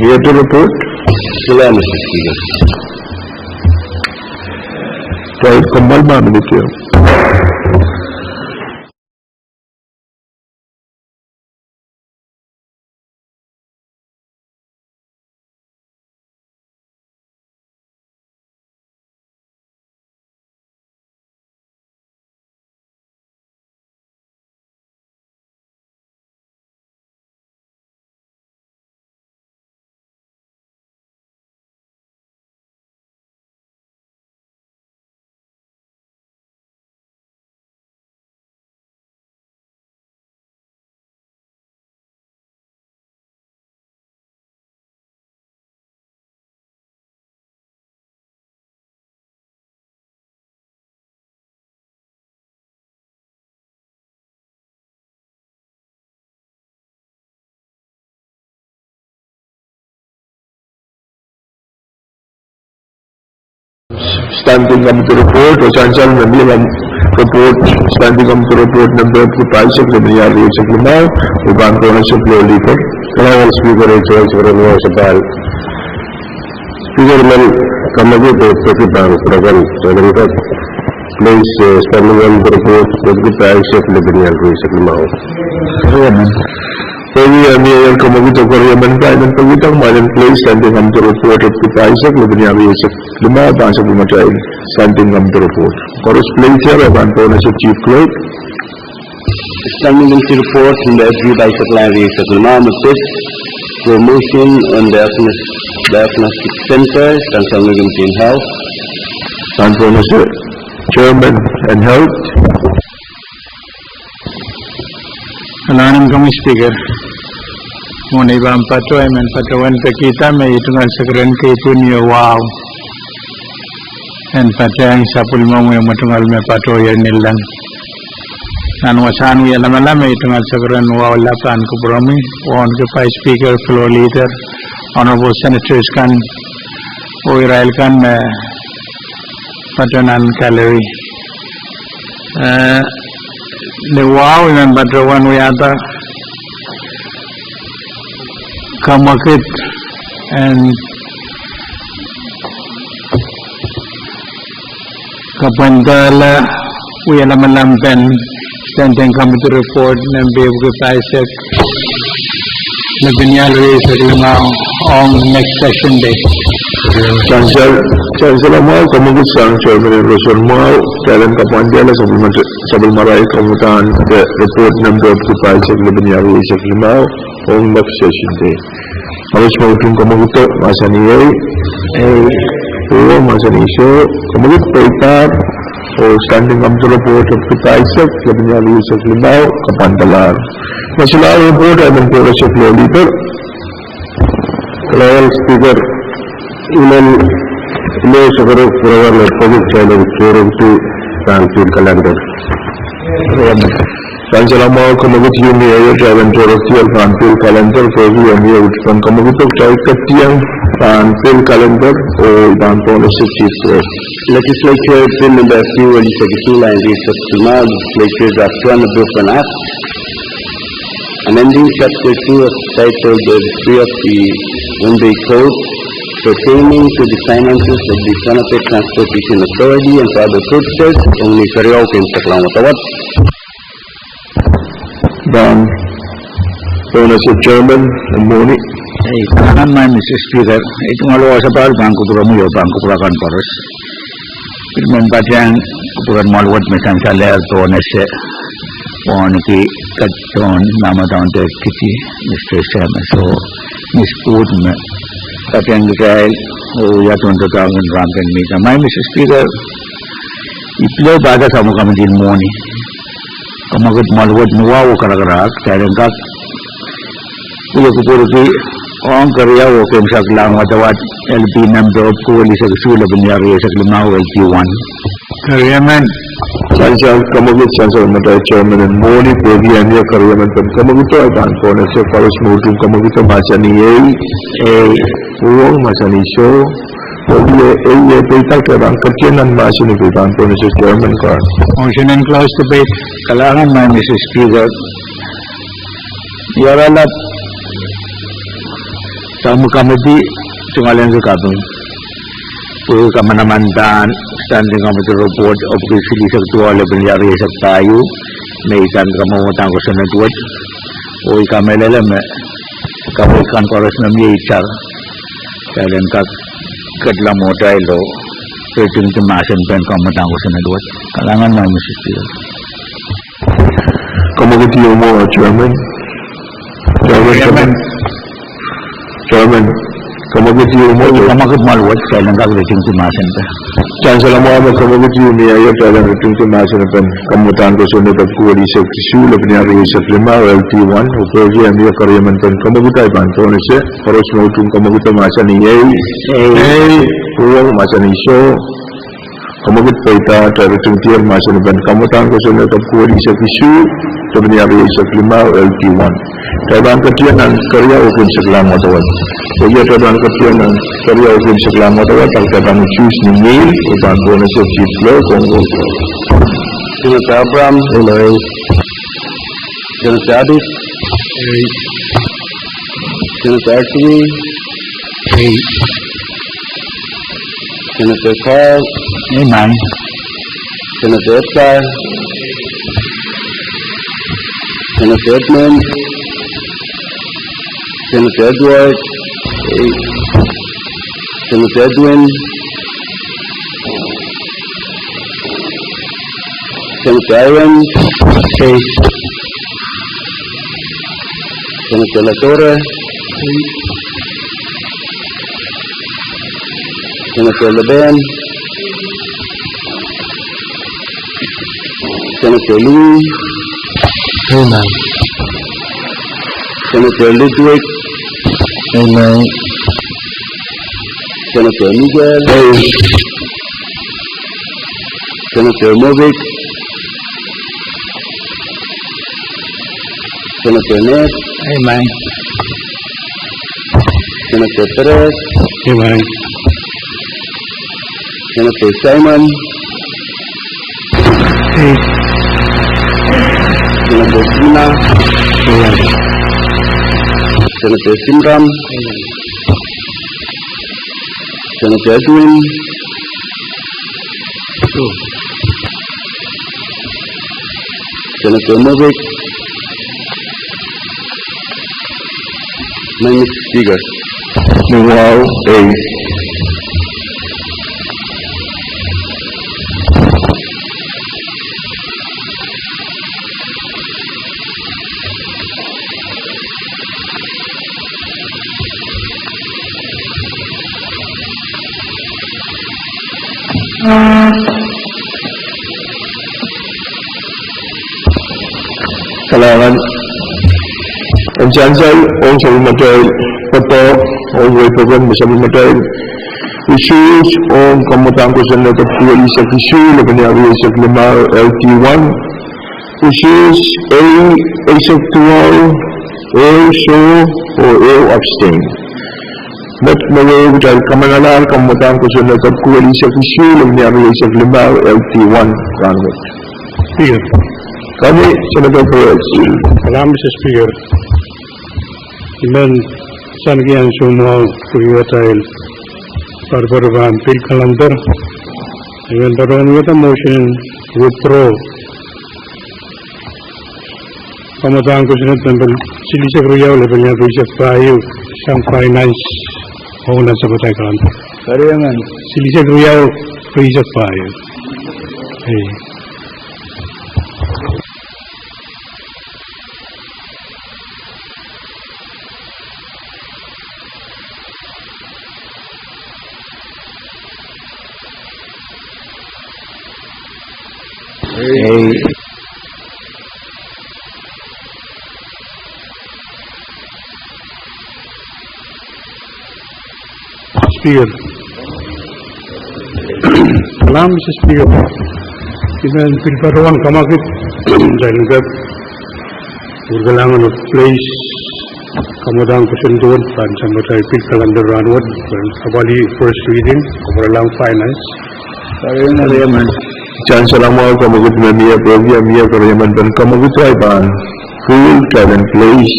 Here to report. Sila Mr. Speaker. Kahit kembal mamit yun. Standing up to report, o chancel na bilang report, standing up to report number 2 sa nangyari sa klimaw, ibang ko na sa floor leader. Kailangan speaker ito ay siguro mo sa pahal. Speaker man, kamagit o pagkipang program sa lingkot. Please, standing on the report, pagkipang sa nangyari sa klimaw. Pwede ang kamagit o karyaman ka ng pagkitang malang place, standing up to report at pagkipang sa nangyari sa klimaw, basa bumatay, standing up to report. Chorus placer, ibang ko na sa chief clerk. Standing on the report in the FB by Secretary sa klimaw, promotion on the diagnostic center, Kansang Naging Health. And for Mr. Chairman and Health. Kailangan kami speaker. Muna ibang patuay, man patawan pa kita, may itungal sa karen kay Tunyo, wow. And patayang sa pulmong yung matungal may patuay nilang. Nanwasan wiya naman itungal sa karen, wow, lapan ko bromi. One to five speaker, floor leader, honorable senators kan, o Israel kan, patuanan calorie. The wow, yung patawan wiya ata, kamakit and kapandala wiya naman lampen standing kami to report ng BFG Pahrek na binyalo sa klimaw on next session day. Chancellor mo, kamagit sa Chairman Rosor mo, kailan kapandala sa Balmaray kamutan report ng BFG Pahrek na binyalo sa klimaw on next session day. Harus Pwuhng kamagito, masa niya masa niya kamagit paipar o standing up to report of the Pahrek na binyalo sa klimaw kapandalar. National report ay ng pura sa floor leader. Kailangan speaker, ilan sa karong program na COVID challenge during to council calendar. Chancellor mo, kamagit yung niya yung Torosial Council Calendar for yung niya utpang kamagitok sa ikatiyang Council Calendar o ibang policy chief clerk. Legislature bill number fuel sa Gisula and Research Suma, Legislature draft 1 approved an act amending chapter 2 of title the 3 of the Pohnpei Code pertaining to the finances of the Pohnpei Transportation Authority and for other purposes, only Karyaw Kim Saklang Watawat. Dan, Ownership Chairman, and Moni. Kailangan man, Mr. Speaker, itong alawa sa pahal, Bangkupura mo yun, Bangkupura kan Pahrek. Pirman pa dyan, Kupuran Malwat, Mesan Saler, Tonese, Pohnpei, Kadkadaur, Namatang Deputy, Mr. Chairman. So, Ms. Pwuhng, Kapyang Gikail, Yatun Tatawang Rankin Mita. My Mr. Speaker, ipilaw bada sa mo kami din Moni. Kamagot Malwat, Nuwaw, Karagarak, Kailan Kak, Kuya Kupurki, Ang Karyaw, Kim Saklang Watawat, LP number of Kuwali sa Kusula, Banyari sa Klimaw, LP1. Karyaman. Chancellor, Kamagit, Chancellor Matay Chairman, and Moni, Pwuhng, and your Karyaman, and Kamagito, I can't phone us, Paris Motum, Kamagito, Masani, Pwuhng, Masani Show, Pwuhng, Petal, Karang, Katyan, and Masani, I can't phone us, Chairman, Kar. Motion and close debate. Kailangan man, Mr. Speaker. Yaralat. Tamu kami di sungalan sa kapung. Pwuhng kamanamantan, standing committee report of the city sector Banyari sa tayo, may ikan kamamutang ko sa network. O ikamilalam, kapikan Pahrek na may itar. Kailan kadlang mo tayo, pwedeng tumasan pa yung kamamutang ko sa network. Kailangan man, Mr. Speaker. Kamagiti mo, Chairman. Chairman, kamagiti mo. Kamagit Malwat, kailan pwedeng tumasan pa. Chancellor Mohammed, kamagiti mo niya yung kailan pwedeng tumasan pa. Kamutan ko sa network Kuwali sa Kusula, Banyari sa Klimaw, LP1, o Pwuhng, and your Karyaman, and Kamagitay, Banton, Pahrek Motum, Kamagita, Masani, Pwuhng, Masani Show, Kamagit Paita, Territory Tier, Masani, and Kamutan ko sa network Kuwali sa Kusula, Banyari sa Klimaw, LP1. Kailangan Katyan ang Karyaw Kim Saklang Watawat. So, iya kailangan Katyan ang Karyaw Kim Saklang Watawat, ang kailangan choose ni Neil, kailangan po na sa Chief Law, Congo. Senator Abraham, Senator Adis, Senator Archie, Senator Carl, Amen. Senator Edgar, Senator Edmund, Senator Edward, Senator Edwin, Senator Aaron, Senator Latorre, Senator Leben, Senator Lee, Amen. Senator Ludwig, Amen. Senator Miguel, Senator Movic, Senator Ness, Amen. Senator Perez, Amen. Senator Simon, Senator Sina, Senator Simram, Senator Edwin, Senator Movic, my Mr. Speaker. Wow, kailangan ang chancel o sa matay pato o way program sa matay issues o kamutang ko sa network Kuwali sa Kusula, Banyari sa Klimaw, LT1 issues A sectoral, A show o A abstain. But naway dahil kamanalal kamutang ko sa network Kuwali sa Kusula, Banyari sa Klimaw, LT1 Congress. Speaker. Kami, Senator Pahrek. Salamat sa Speaker. Iman, saan kaya ang sumuha kuya tayo Parvarvan Pil Kalandar. Even the wrong with a motion withdraw. Kamadang Kushnet Temple, Silisa Ruya, Lebanon, Richard Payu, some finance owners of a Taikan. Silisa Ruya, Richard Payu. Speaker. Salam, Mr. Speaker. Even Pilparuan Kamakit, Jaingat, Urgalangan of Place, Kamadang Kushendur, and Sambatai Pil Calendar Ranwood, Kabali first reading, Overlang Finance. Chancellor Amal Kamagit Mamia, Provia Mia Koreaman, and Kamagit Raiban, full talent place,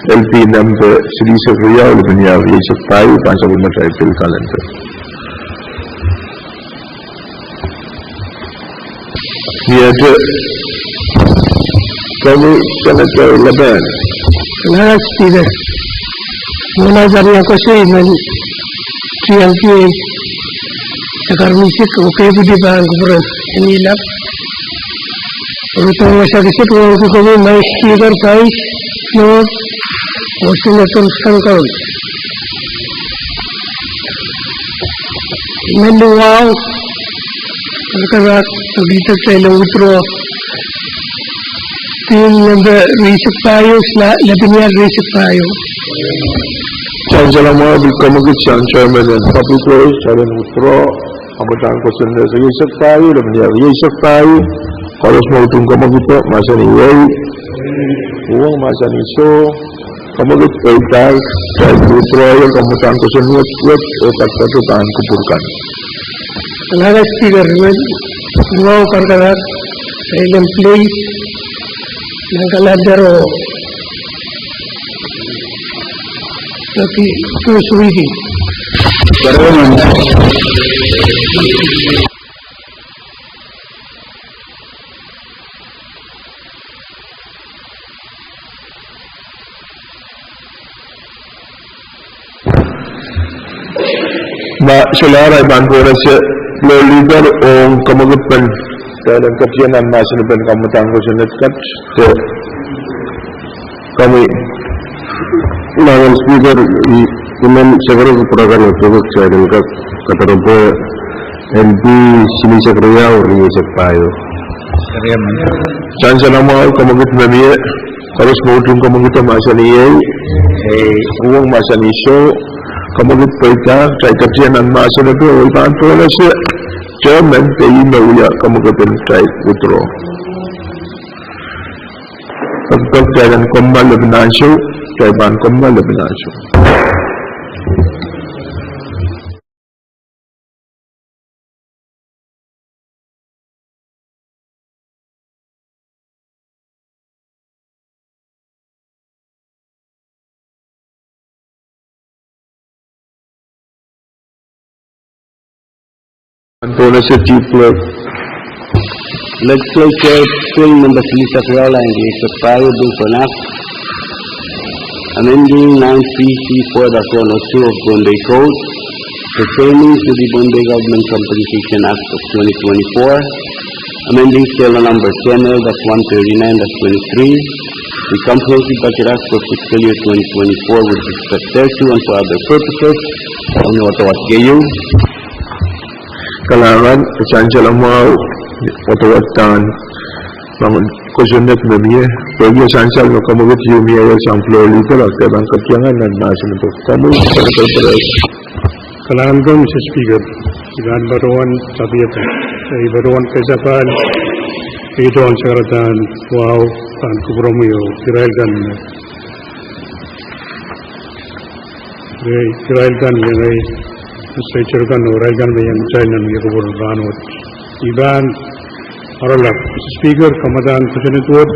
LP number, Silisa Ruya, Lebanon, Richard Payu, Pansabumata Pil Calendar. Here, Senator Laban. Last Speaker, Munazariya Koshi, TLPA, Sakarmisik, OKBD Bank, any lap. Rutan Masakit, who will my Speaker Pai, no, or Senator Sankar. Menduau, Karak, Vita Taylor withdraw. Number Richard Payu, Lebanon, Richard Payu. Chancellor Amal Kamagit Chairman and Public Works, Chairman withdraw. Kamadang Kushendur, Richard Payu, Lebanon, Richard Payu. Harus Pwuhng Kamagit, Masani Way, Pwuhng Masani So, Kamagit Paital, withdraw, Kamadang Kushendur, Kadkadaur Kupurkan. Last Speaker, Wow Kadkadaur, Silent Place, Kadkadaur, first reading. Solara Banturas, Leader on Kamagutpan, Talent Kapian and Masan Kamatang was in it cut. Kami, Madam Speaker, women several program of projects and Kadkadaur LP Silisa Ruya or Richard Payu. Chancellor Amal Kamagit Mamia, Harus Pwuhng Kamagit Masani, Pwuhng Masani So, Kamagit Paital, Kapian and Masan Banturas, Chairman Payi Mawia Kamagit and Type withdraw. Kadkadaur Komma Lebanon Show, Taiban Komma Lebanon Show. Antonis Chief Clerk. Legislature Pwuhng number Silisa Ruya and Richard Payu Bill for Act, amending 9CC4-102 of Pohnpei Code pertaining to the Pohnpei Government Compensation Act of 2024, amending Schedule number 10L-139-23, the Comprehensive Budget Act for fiscal year 2024 with respect thereto and for other purposes, on Watawat Gayu. Kalangan, Chancellor Amal, Watawatan, Kushendur Mamia, Pwuhng Chancellor Kamagit Yumia, Samplo Legal, Kadkadaur Kapiangan and Masan Kamu, Kalangan, Mr. Speaker, Ivan Baruan, Sabiata, Baruan Pesapal, Idon Sagaratan, Wow, and Kubromio, Kirailgan. Kirailgan, Legislature Gan, Oragan, and China, Yakubur Ranwood. Ivan Aralak, Mr. Speaker, Kamadang Kushendur,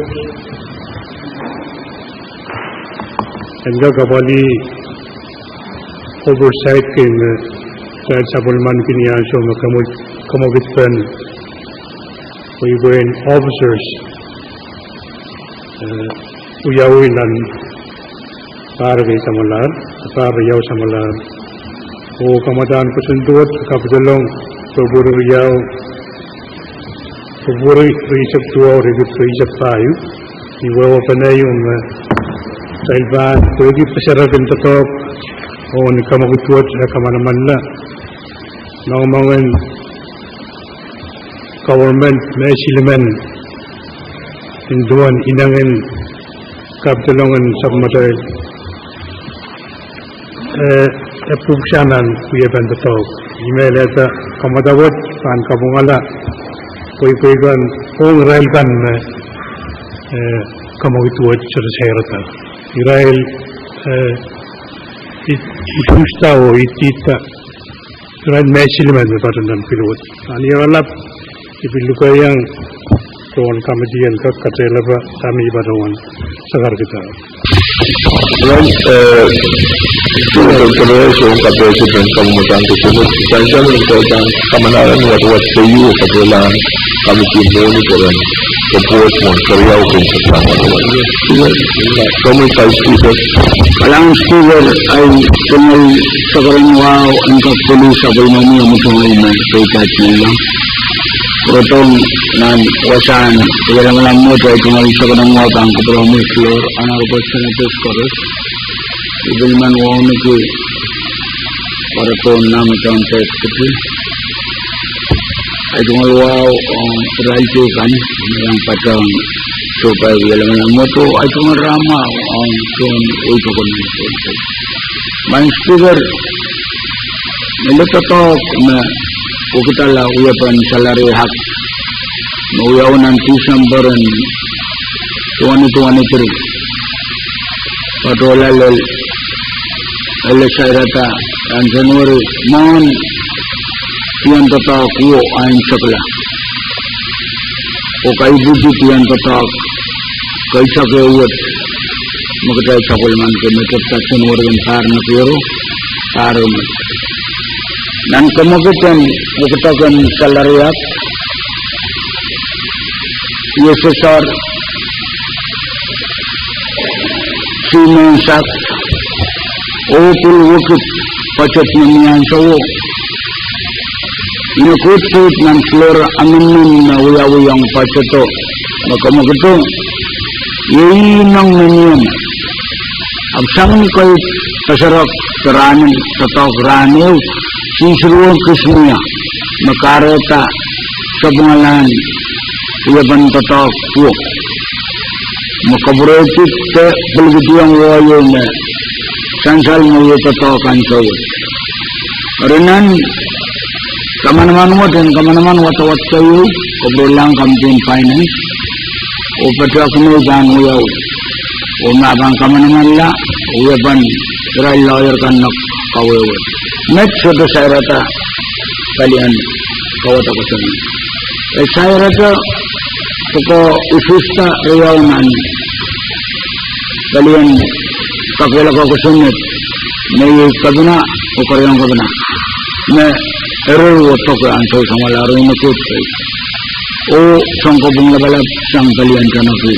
Enga Kabali oversight in Saya sabulman kini aso kamugitan Pwuhng officers uyawinan Pahrek samalar, Pahrek samalar. O kamadan kusundut kapdalong paburiyaw paburi risap tuwa rigit risap tayo iwawa panayong sailban pwede pasaragan tatok o nikamagutuat sa kamanaman na mga government na siliman induan inangin kapdalongan sa matay Pwuhng kuya bandatok email eta kamadawat pan kabungala Pwuhng ong rail kan kamagituat sa serata Israel itusta o itita Israel mesiliman batanan pilot ani alap ibilukayang tuan kamadian katelaba kami badawan sagar kita Controversial kapasitas kamutan tersebut saja merupakan kemenangan buat PU kebetulan kami monitoran support karya hukum bersama. Pohnpei speaker. Alang speaker ay tunay sa karaniwao ang kapulis sa bulmami ang mutunay na paykat nila. Protong nan wasan kailang lang mo ay tunay sa karaniwao ang kapulis floor ang representative chorus. Ibilman wong niki para to nam contact kiti ay tumalwaw ang ralte kan ang patang supay ilang moto ay tumarama ang tun ito kon man speaker nilitatok na ukitala uyapan salary hak uyaw ng December 2023 patola lel Legislature and January mon yang tatak wo ain sakla o kai budget yang tatak kai sakla wot magdai sabulman ke meter January par na pero parum dan kemudian mengatakan salariat USSR simensak Opul wukit pacet namiyan sawo. Inukut ng floor aminin na uyawuyang paceto. Makamagito. Yun ang namiyan. Absang ko'y pasarap taranin tatok raniw. Sisiruang kismiya. Makareta sa bungalan. Uyaban tatok po. Makaburetit ke belgitiyang wayo na. Sansal mo totokan sawo. Renan kamanaman mo dan kamanaman watawat kayo obrolang campaign finance o patrak mo dan uyaw o mabang kamanaman la uyaban trial lawyer kan nak kawewe met soto sairata kalian kawata kusun sairata toko ususta riyawan kalian kakela ko kusunit may kabina o karyang kabina na error wato ko anto sama laro ina kutay o sangko bung labalab sang kalian kanapi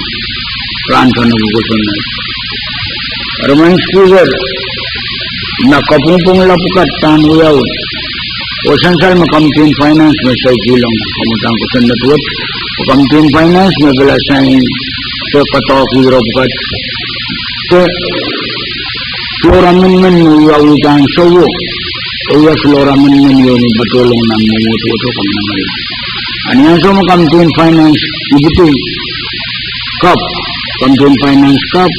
ranta na kusunit Roman speaker na kapungpung lapukat tanuyaw o sansal makampin finance na sa ikilang kamutang kusunit wot o kampin finance na balasain sa katok hirapukat ke flora men uyawitan sawo uya flora men yoni batulong nang mutu kam namal aniya so mo campaign finance ibuti cup campaign finance cup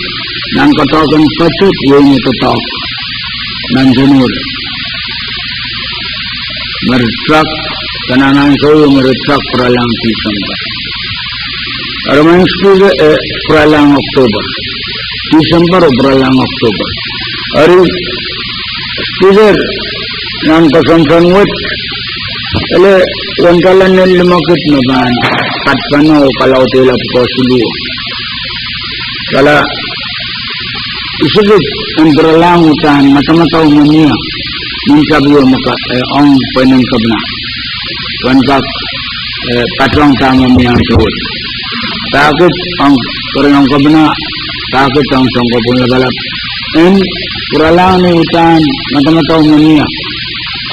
nang katakan patut yoni tatak nan janur mertrak kananan sawo mertrak pralang Desember Roman speaker pralang Oktober Desember beralang Oktober. Hari speaker yang kesamsan wet, ele wantalan nel limakit na ban at pano kalau tila po sulu. Kala isipit ang beralang utan mata-mata umumnya minta biar maka orang penang kabna tuan kap patrong tamu yang terus takut orang orang kabna takut orang songkok pun balap puralang ni hutan mata-mata umumnya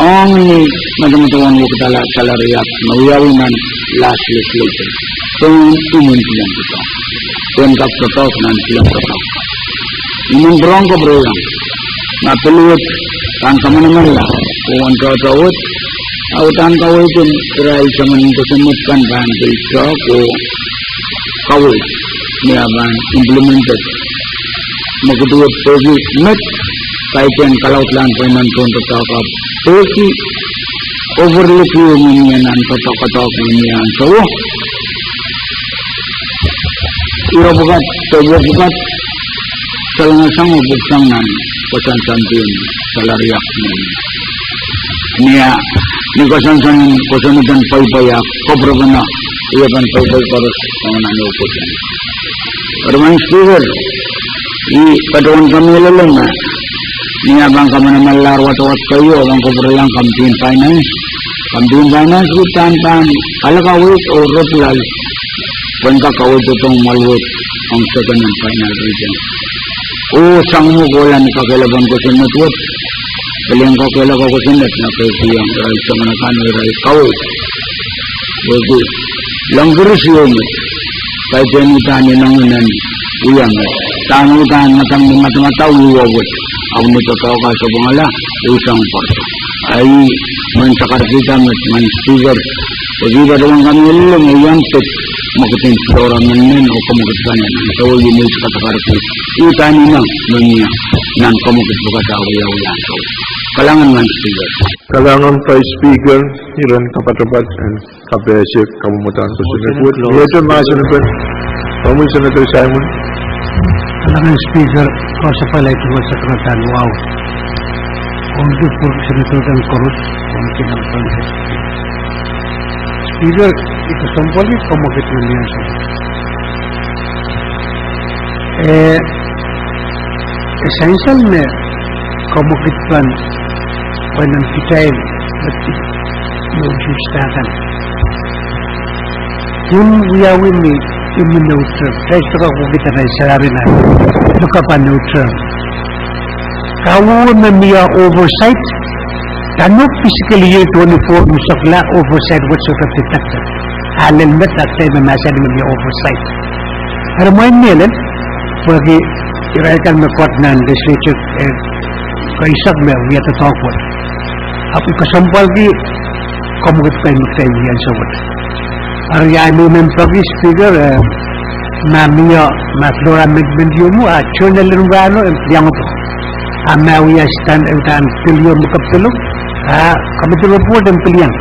orang ni mata-mata orang kita salariat nawiyawinan last legislature tumun silang kita tuan kap totok nan silang totok imun berong ke berulang nak peluit kan kemana-mana lah orang kau-kawut autan kau itu terai zaman kesemutkan bahan bisa kawut ni aban implemented kedua pergi met kaitan kalau telan penan pun tetap pergi overlook unian kata-kata unian so ia bukan selama sama bukan kosan sampian salariak ni kosan dan pay-paya kobrabana ia kan pay-pay paras panganan ukosan Arman Speaker I paduan kami lalang ni abang kami naman larwat-wat kayo abang kobrayang campaign finance hutan alakawit o rotlal pangkakawit itong malwit ang second and final region sang mo kolan kakailaban ko sinatwat kalyang kakailaban ko sinat na kaisiyang ray sa manakan ray kawit jadi langguris yun kahit yan itani ng unan uyang tanong itahan mata-mata uwawat ang nito tao ka sa bungala isang parto ay mansakar kita man speaker jadi baruang kami ulang uyang pet makitin seorang men o kamukitkanan so yun yung katakarati itani ng dunia nan kamukitbukataw yaw so kalangan man speaker kalangan pa speaker iran kapatapat and kapesik kamumutan ko sinagwit ito masinapin kamun Senator Simon kalangan speaker ko sa palay ko sa kratan wow untuk pur senator dan korut mungkin apa speaker itu sempolis kamukitnya essential में kamukitpan wanang kitail yung justakan kung wiyawin ni yung neutral kahit ka kukita na isarabi na ito ka pa neutral kawo na niya oversight tanok physically year 24 musakla oversight what sort of detector halal met natin na masyad mo niya oversight pero mo yun nilan pagi irakan me court nan legislature kaisag me we have to talk with api kasampal ki kamukit pa yung yan sa wad arya men pagi speaker mamiya flora medmendiyo mo journal rungano yang to amawiya stand utan pilyo mo kaptulog kami tulog po den pilyang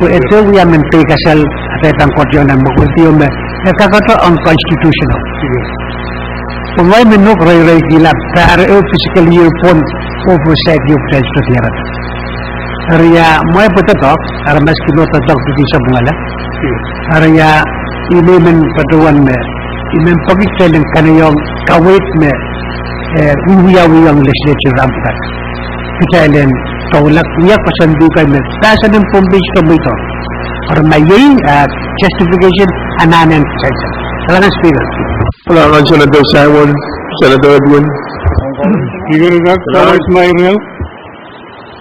po ito we are men pay kasal atang court yon ang makultiyo me nakakato unconstitutional Pwuhng menuk ray gilap kare physical year pon oversight yung pledge to tiarat. Arya mo patatok armas kilo tatok di sa bungala. Arya ini men paduan me imen pagitelen kanayong kawit me wiyang legislature rampat. Kitalen tolak niya pasandukan me tasa ng pumbish to ito. Or may justification ananen sa Salamat speaker. Salamat Senator Simon, Senator Edwin. Speaker ka kawit Mayrel.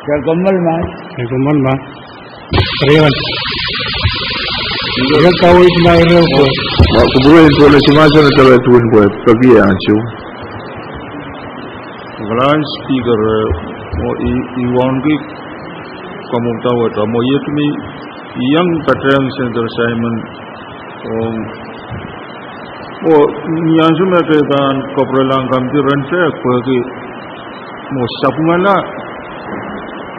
Kamal ma. Rewan. Speaker kawit Mayrel ko. Kubuhin ko na si Senator Edwin ko pag-iansiyo. Salamat speaker mo iwan ki kamutawat mo yetmi yang patrang Senator Simon yang cuma keadaan koperan kami rantai, pergi musafumala,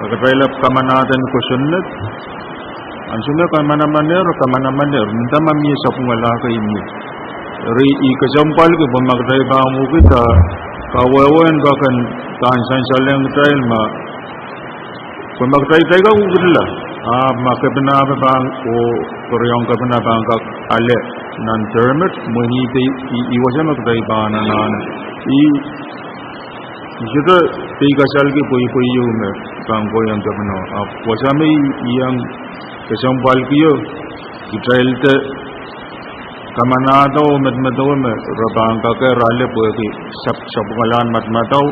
kerana kemanatan kusunet, ansumnya kemana-mana, minta mami safumala ke ini. Ri kejampal ke pemakrai kamu kita, kawan bahkan kansan saling trail ma, pemakrai tega ugurlah. Maka benar bang koreang ka benar bang ka ale nan termet meni te iwasan ka dai bana nan Kita tiga kali poi yo me kanggo yang kapno. Posame yang kesampal kiyo Israel te kamanado matmataw me rabang ka rale poi sapungalan matmataw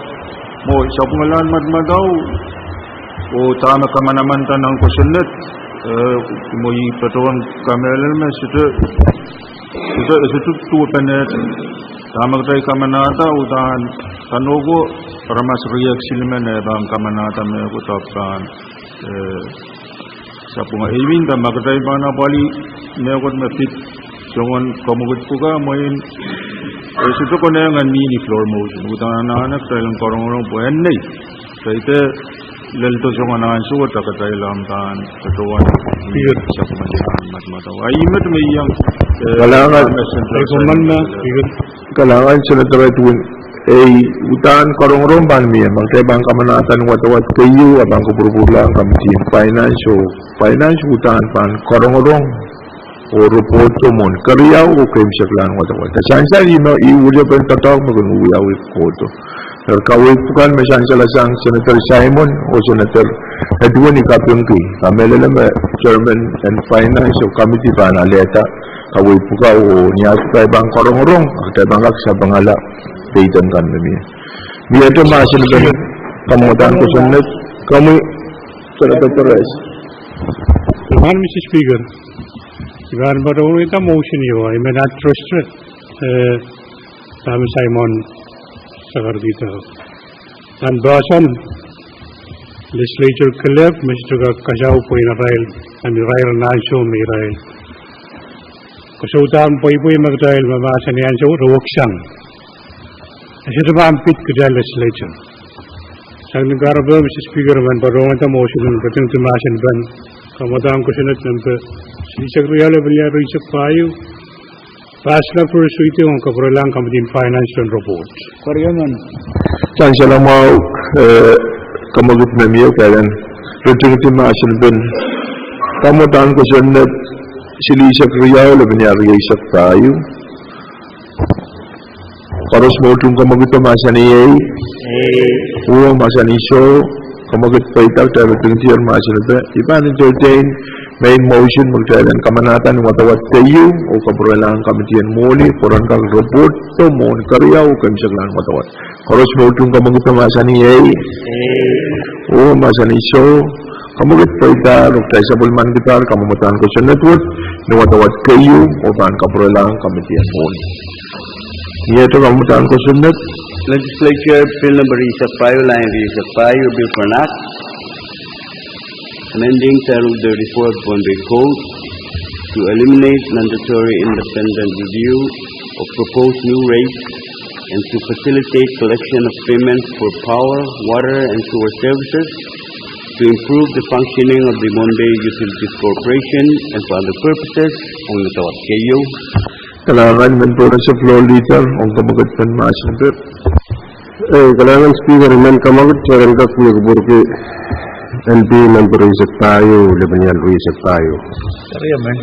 mo sapungalan matmataw o tama kamanaman tanang kusunet mo yi patawan kamelan me situ tu penet tama tay kamanata udan kanogo ramas riyak silmen bang kamanata me ko tapkan sapunga ibin da magtay bana pali me ko mepit songon komugut puga moin situ ko na nga ni floor motion udan anak talang korong buen nei saite lalto songon an su ta ka tailam tan katawan biir sapunga matmata ay met me yang kalangan komanna biir kalangan senator tuwin utan korong-korong ban mi magtay bang kamanatan watawat kayo abang kupurpulang kamtin finance utan pan korong-korong o report mon kariyaw o kayo saklan watawat sansa iuja pen tatak magun uyaw koto kawai bukan masalah sang senator Simon o senator Edwin Pwuhng kamelala chairman and finance o committee pan aleta kawai buka o niyas kay bang korong-korong kay bangak sa bangala dayton kan kami biar tu masih lebih kemudian kusunet kami senator Pahrek. Mr. Speaker, Ivan Badong ita motion yo I may not trust it Sam Simon sagar dito and Dawson Legislature Club Mr. Kajaw po Rail and Rail Nansho may Rail Kusutan po magdahil mabasa niyan sa Ruwaksang Ito ba ang pit ko dyan legislature? Sa negara ba, Mr. Speaker, man parang ito motion ng pating tumasin ban kamadang ko sinat ng sinisag real level research payo pasla pursue ito ang kapralang kamatin finance and report. Kariyaman. Saan siya lang mau kamagut na miyo kaya pating tumasin ban kamadang ko sinat sinisag real level research payo Paros mo itong kamagot na masaniyay o masaniso kamagot pa itak tayo itong tiyan masanita ipan entertain main motion magtalan kamanatan watawat kayo o kapralang kamitiyan muli koran kang report to mon karyaw kamsaglan watawat paros mo itong kamagot na masaniyay o masaniso kamagot pa itak tayo sa bulman gitar kamamatan ko sa network na watawat kayo o pan kapralang kamitiyan muli Yaitu kemudian kusunet Legislature Bill Number Isapayo Line Isapayo Bill for Act amending Title 34 of Pohnpei Code to eliminate mandatory independent review of proposed new rates and to facilitate collection of payments for power, water, and sewer services to improve the functioning of the Pohnpei Utilities Corporation and for other purposes ang natawag kayo. Kailangan mentoran sa floor leader ang kamagat pan masinipir. Kailangan speaker man kamagat sa rangka kuya kuburki LP member isip tayo, lebanyal isip tayo. Kariyaman.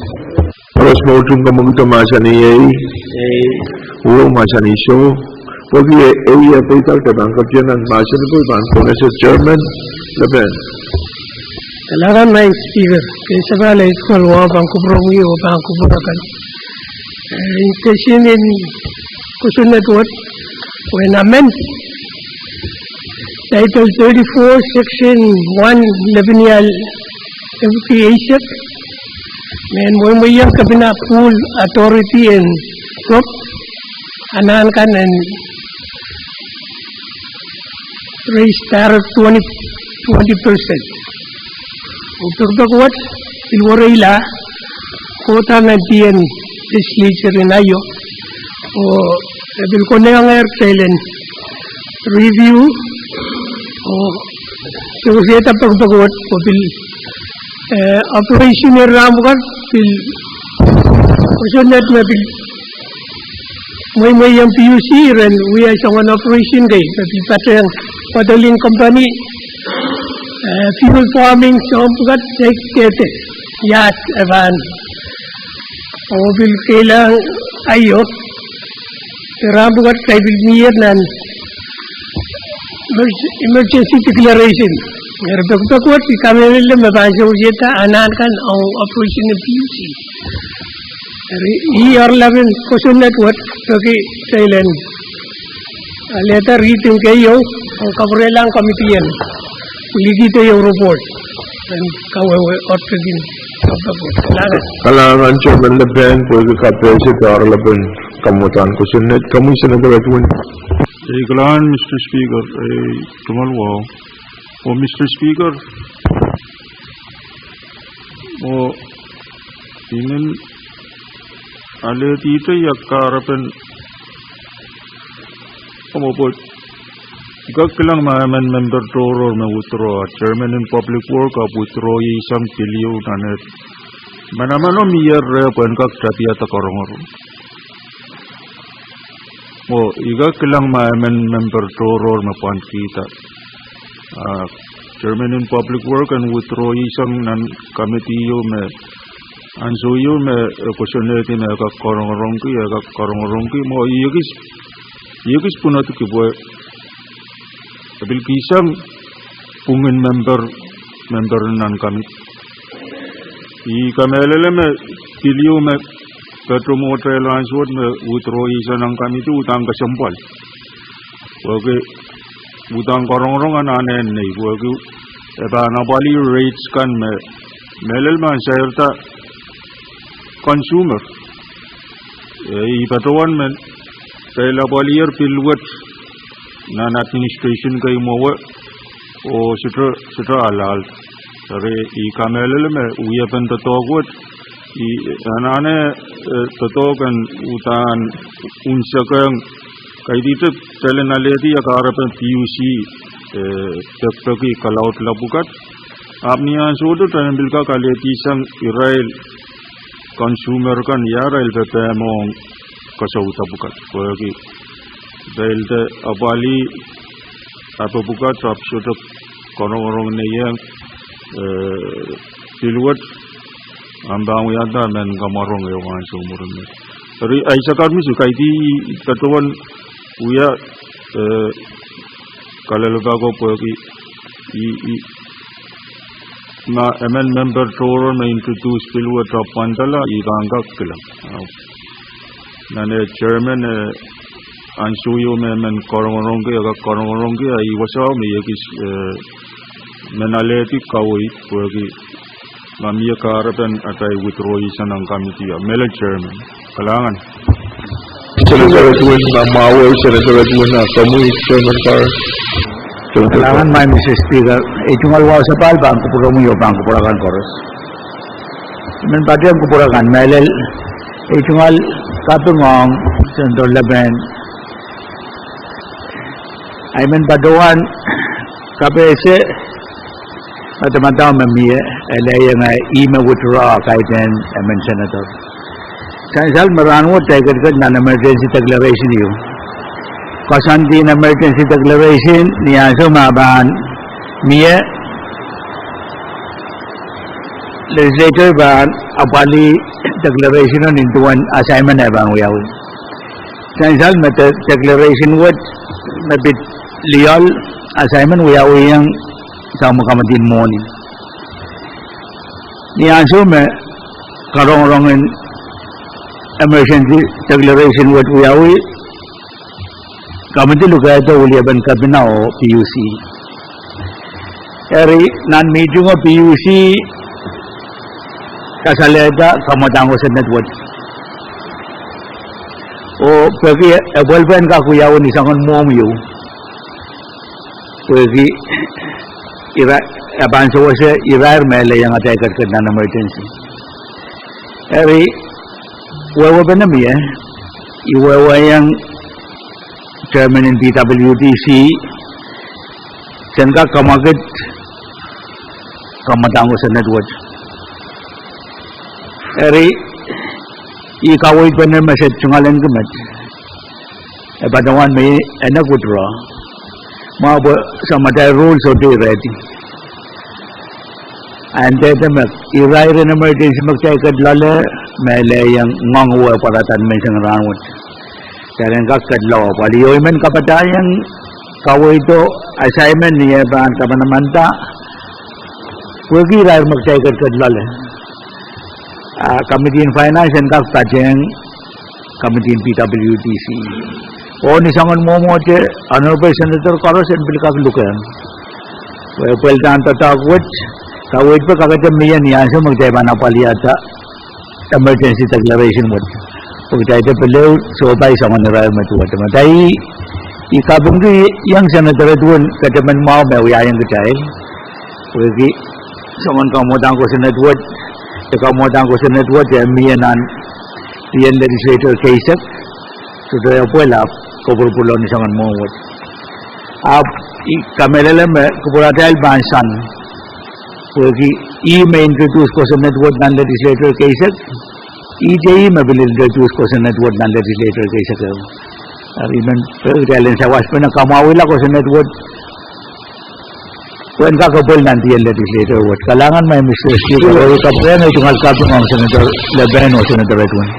Paros mo itong kamagat na masaniyay. O masaniso. Pag iya pa ital kabangkap yan ang masinipir. Bangko na sa chairman. Laban. Kailangan may speaker. Kaya sa balay, kung bangko promi o bangko burakan. Intention in kusunat what when amend Title 34 Section 1 Levineal FPA men mo yang kabina full authority and prop anan kan and raise tariff 20%. Untuk what ilwarila kota na diyan Legislature na yo o bil ko na ang airtel review o so seta pagbagot o bil operation ramukan bil kusunet na bil may yung PUC ren we are sa one operation kay bil pateng padaling company fuel farming so pagkat kete yat evan o bil kailang ayo ramukan kay bil niyer nan emergency declaration. Berbekuat di kamera le membaca ujeta anankan operation PUC. Ini orang question network bagi Thailand. Later reading kayo kaburelang committee yan. Ligito yung report dan kawawa ortodin. Kalangan chairman le bank bagi KAPWARESOU orang lain kemudian question net commission ada tuan. Iklan Mr. Speaker, tumal wow. Mr. Speaker, ingin ada tita yang karapan buat jika kelang mahaman member toror withdraw chairman in public work withdraw isang pilio nanet mana miyar repan kak tapi ata korong jika kelang mahaman member toror mapuan kita chairman in public work and withdraw isang nan committee yo me ansuyo me questionnaire me kak korong ki mo yegis punat ki boy bil kisang Pwuhng member nan kami kamelele me pilio me petromo trail answer me withdraw isa nan kami tu utang kesempal oke utang korong anen nei oke eba nabali rates kan me melel man sayarta consumer petroan men Kaya balier pilwat nan administration kay mawa o sitra alal sare kamelele me uyapan tatogot anane tatogan utan unsakang kay dito telenaleti akarapan PUC tepki kalaut labukat apniya sodo tanambil ka kaleti sang Israel consumer kan Israel pepemong kasauta bukat bagi dahil te abali apa bukat sab sudah korong ne yang pilwat ambang yada men kamarong yang ansung murne dari aisakar mi sukai di ketuan uya kalau bago bagi ma member toron me introduce pilwat rapantala igangak kelam nane chairman ansuyo men korongorongke ai wasao me yekis menaleti kawai bagi mamia karapan atai withdraw isanang committee mele chairman kalangan Senator tuan mawa senator tuan kamu chairman kar kalangan mai Mr. Speaker itungal wa sapal bang kupuramu yo bang kupurakan koros men pati ang kupurakan melel itungal Pwuhng Central Laban I mean paduan KAPWARESOU mata-mata memia yang email withdraw kaitan amen senator kan sal meranut taken nan emergency declaration you kasanti emergency declaration niya so maban mia legislature ban apali declaration on into one assignment abang wiyaw sansal meta declaration what mabit lial assignment wiyaw yang sama kamatin morning ni aso me karong emergency declaration what wiyaw kamatin lugar itu uliaban kabinao PUC eri nan meeting of PUC kasaleda kamatang ko sa network o pagi evolven ka kuyaw ni sangon momyo pagi ira abanso sa irar mele yang atay kat na emergency eri wawa benami iwawa yang chairman in PWTC sangka kamagat kamatang ko sa network eri ikawai benar masih cungalan kemat padawan may enak withdraw mau sama ada rules sudah ready and then irai emergency magcay kadlala mele yang ngangwa paratan may sang rawat karena kadlaw paliyoy man kapatayan kau itu assignment ni ban kapan-manta pergi rai magcai kedlal Committee in Finance and Kadkadaur Committee in PWTC oh ni sangat momo je honorable senator Karos and Bilkak Lukan well dan tatawat kawit pa kagad miyan niya sa magcai ban apaliata emergency declaration mo pagcai te beliau so bai sangat rai matuat matai ikabung tu yang senator tuan keteman mau mewaya yang kecai pergi someone kamu tangko senatwat kamu tangko senatwat ya miyanan yan legislator kaisak sudah apa lah kubur-pulau ni sangat mawat kamelala me kuburatel bansan pergi may introduce ko senatwat dan legislator kaisak EJE may introduce ko senatwat dan legislator kaisak even talent sa was pa na kamawila ko senatwat when kakabal nanti yang legislator what kalangan may Mr. Speaker o kapren ay tungal kapung ang Senator Leben o Senator Edwin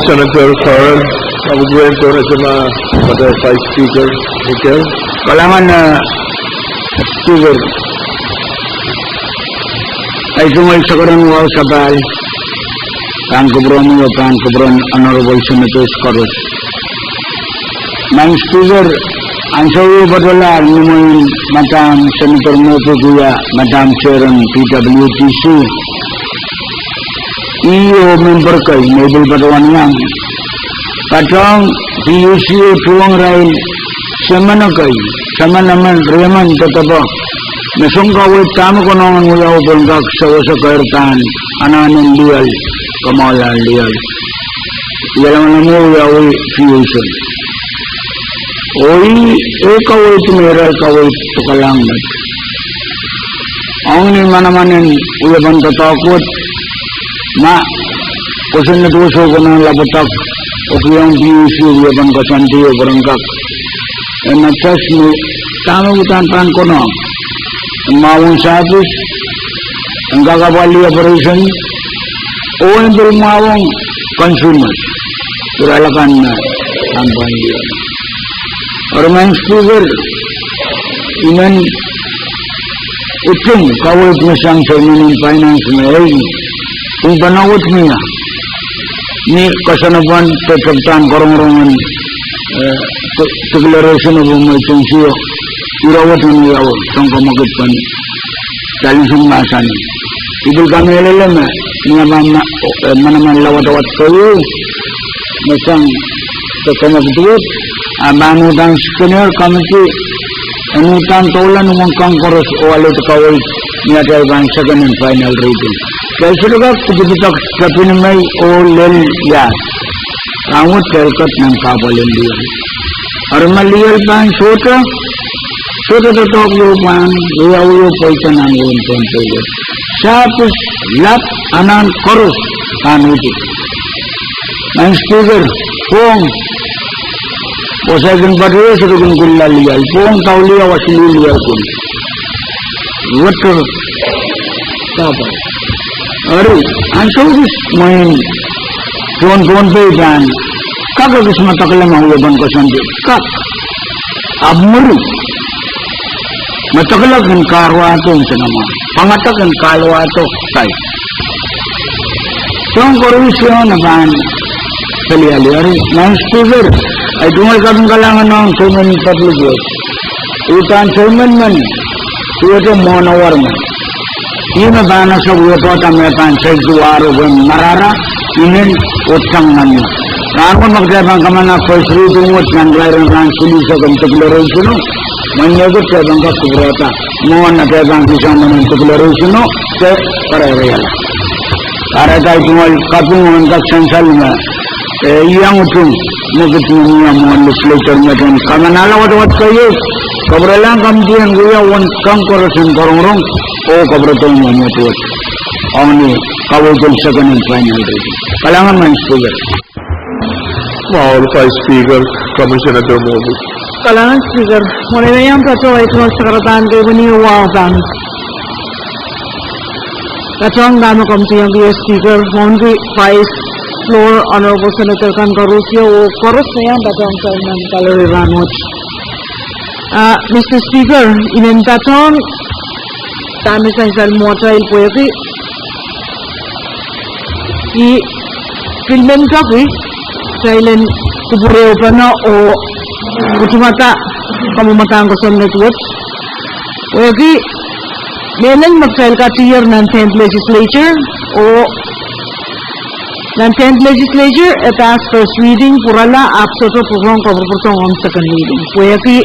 Senator Carl kabubuhan ko na sa mga Vice Speaker Michael kalangan na Speaker ay tungal sa karang wow sabal kan kubron mo kan kubron Honorable Senator Carl Mang Speaker ang sayo padalah naman Madam Senator Moto Kuya, Madam Chairman PWTC, EO member kay Mabel Padawan yang, katong PUCO Pwuhng Rail, sama naman Raymond Tataba, nasungkawit tamo ko naman mula upang kaksawa sa kairtan, ananin liyal, kamalan liyal, yalang naman mula fusion. Oi, ikaw ay tumiral, ikaw ay tukalangat. Ang ni manamanin, uyaban tatakot, na, kusin na tuso ko ng labatak, o kiyang PUC, uyaban kasantiyo, barangkak. E matas mo, tama utantan ko na, ang mawang sapis, ang kakabali operation, o ang mawang consumer, turalakan na, ang bandiyo. Orang Speaker, iman utung kawit masang Chairman in Finance may kung panawat niya ni kasanapan tetaptan korong-korongan declaration of emergency irawat niya sang kamagitpan talisong masan ibig kami alam niya manaman lawat-lawat kayo masang kamagitpan Manutang Senior Committee Anutang Tolan Umangkang Koros Owalit Kawit Niya Bang second and final reading. Kaya sila kujibitak sa pinamay o lel ya Angut kelkat ng kabalin diyan. Armaliyal bang suta tatok lupang Uyaw po ito ng untong tayo. Sapos lap anan koros Anuti Ang Speaker Pwuhng o sa akin padre sa akin kulaliyal Pwuhng tauliya wasililiyal kun water tapos ari ang sawis main Pohnpei dan kagagis matakalang mahuyaban ko sandi kak abmuri matakalang karwato sa naman pangatakan kalwato kay so ang korupsyon na ban saliyali ng Speaker ay tungal kaming kalangan ng so many public works. Utan Chairman man, suwete monawar man. Ina bana sa uyato tametan sa iguaro kung marara, inin utang namin. Nakakon magkabang ka man na first reading watch ng Lyran Ransulisa kung declaration o, manyagot kabang ka kubrata. Mga nakabang kisang man ng declaration o, sa parayal. Para tayo tungal kapung kaksansal nga, iyang utong nagkatiniya mga legislature natin. Kamanalawat-wat kayo, kabralang kamtiyan kuya, kang korasin karong-rong, o kabratong mga tuwat. Ang ni, kawagol sa ganun final reading. Kalangan man, Speaker. Vice Speaker, Commissioner Mobu. Kalangan, Speaker. Muna na yung kato ay tunal sa karataan kayo maniwasan. Kato ang damo kamtiyang Speaker, Pohnpei, Vice, floor Honorable Senator Kadkadaur o chorus na yan batong sa ng Calorie Ranwat. Mr. Speaker, inentatong kami sa isang motor ilpoyaki filmen kapi silent kubure upana o kutumata kamumatang ko sa network poyaki melang mag-file ka tiyer ng 10th Legislature o ng 10th Legislature at as first reading purala apsoto Pwuhng kaburpurtong on second reading poyaki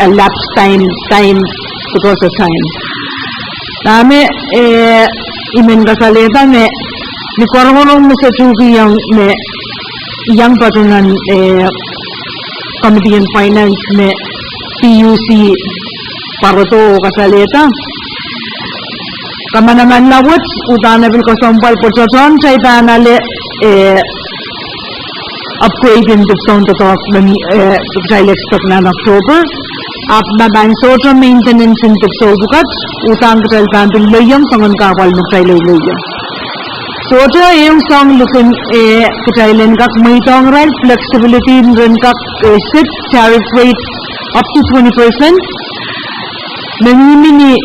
elapsed time because of time dami imen kasaleta me ni kormonong sa chuki yang patunan Committee on Finance me PUC parato kasaleta kamanaman lawat utana bil kosompal pochoton saitana le upgrade in the sound to talk when child expect na October up na bansotra maintenance in the so bukat utang child kantin loyang sangon kapal mo child loyang so yung song looking child kak may tong right flexibility rin kak sit tariff rate up to 20%. Mini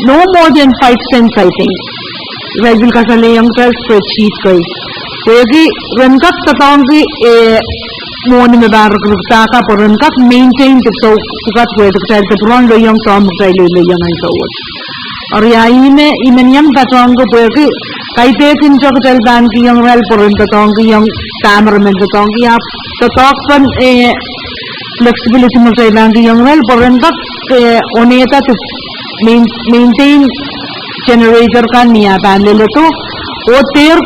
no more than 5 cents I think. Right will kasali yung spreadsheet kay. Kaya renkak tatawang ki mo ni mabarak rukta ka por renkak maintain so sukat kaya child katron lo yung tom child lo yung ay sawat. Or yaine imenyam tatawang ko kaya kay tekin jo child ban ki yung rel por tatawang ki yung cameraman tatawang ki ap tatak pan flexibility mo child ban ki yung rel por renkak oneta to maintain generator kan niya panlilo to o ter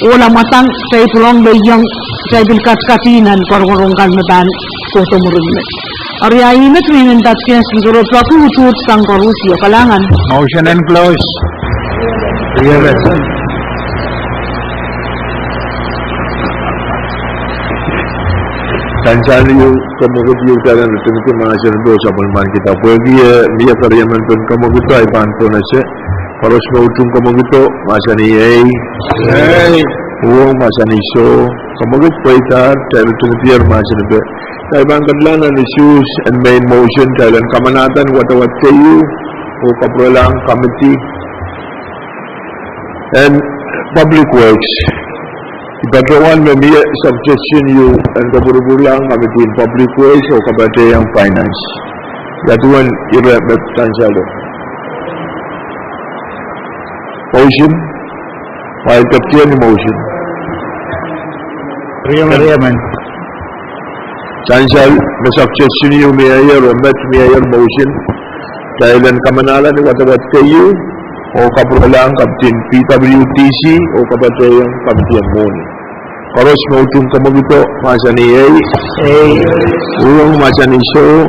wala matang sa Pwuhng bayang sa bilkat-katinan korong kan metan koto murunme arya imet minentat kaya siguro plaku utut sang korusya kalangan motion and close Tanjali yung kamugot yung talan ito nito mga siya sa pulman kita. Pwede niya karyaman pun kamugot ay panto na siya. Paros mautong kamugot masa ni Pwuhng masa ni so kamugot po ita tayo ito nito masa ni be. Tayo bang kadlanan issues and main motion tayo kamanatan watawat kayo o kaprolang committee and public works. Bagawan may suggestion you and kaburu-bulang committee in public ways o kabate ang finance. Yatuan irrelevant tansalo. Motion. While captain motion. Riyaman. Tansal may suggestion you mayor o met mayor motion. Thailand kamanalan watawat kayo o kapulang kapten PWTC o kabate ang kapten moni. Paros mautong kamagito masa ni Pwuhng masa ni so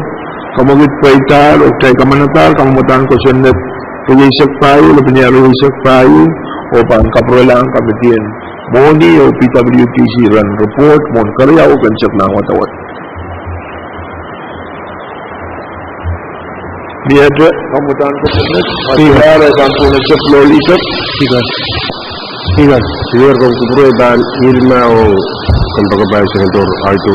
kamagit paitar o kay kamanatar kamumutan ko siya net isak tayo labinyaro isak tayo o pang kapulang kapten moni o PWTC run report mon karya o kansak lang watawat. Biadra kamutan ko sunod masihara sampu na siya flolisak Sigar kong kubro dan ilma o kampagabay Senator R2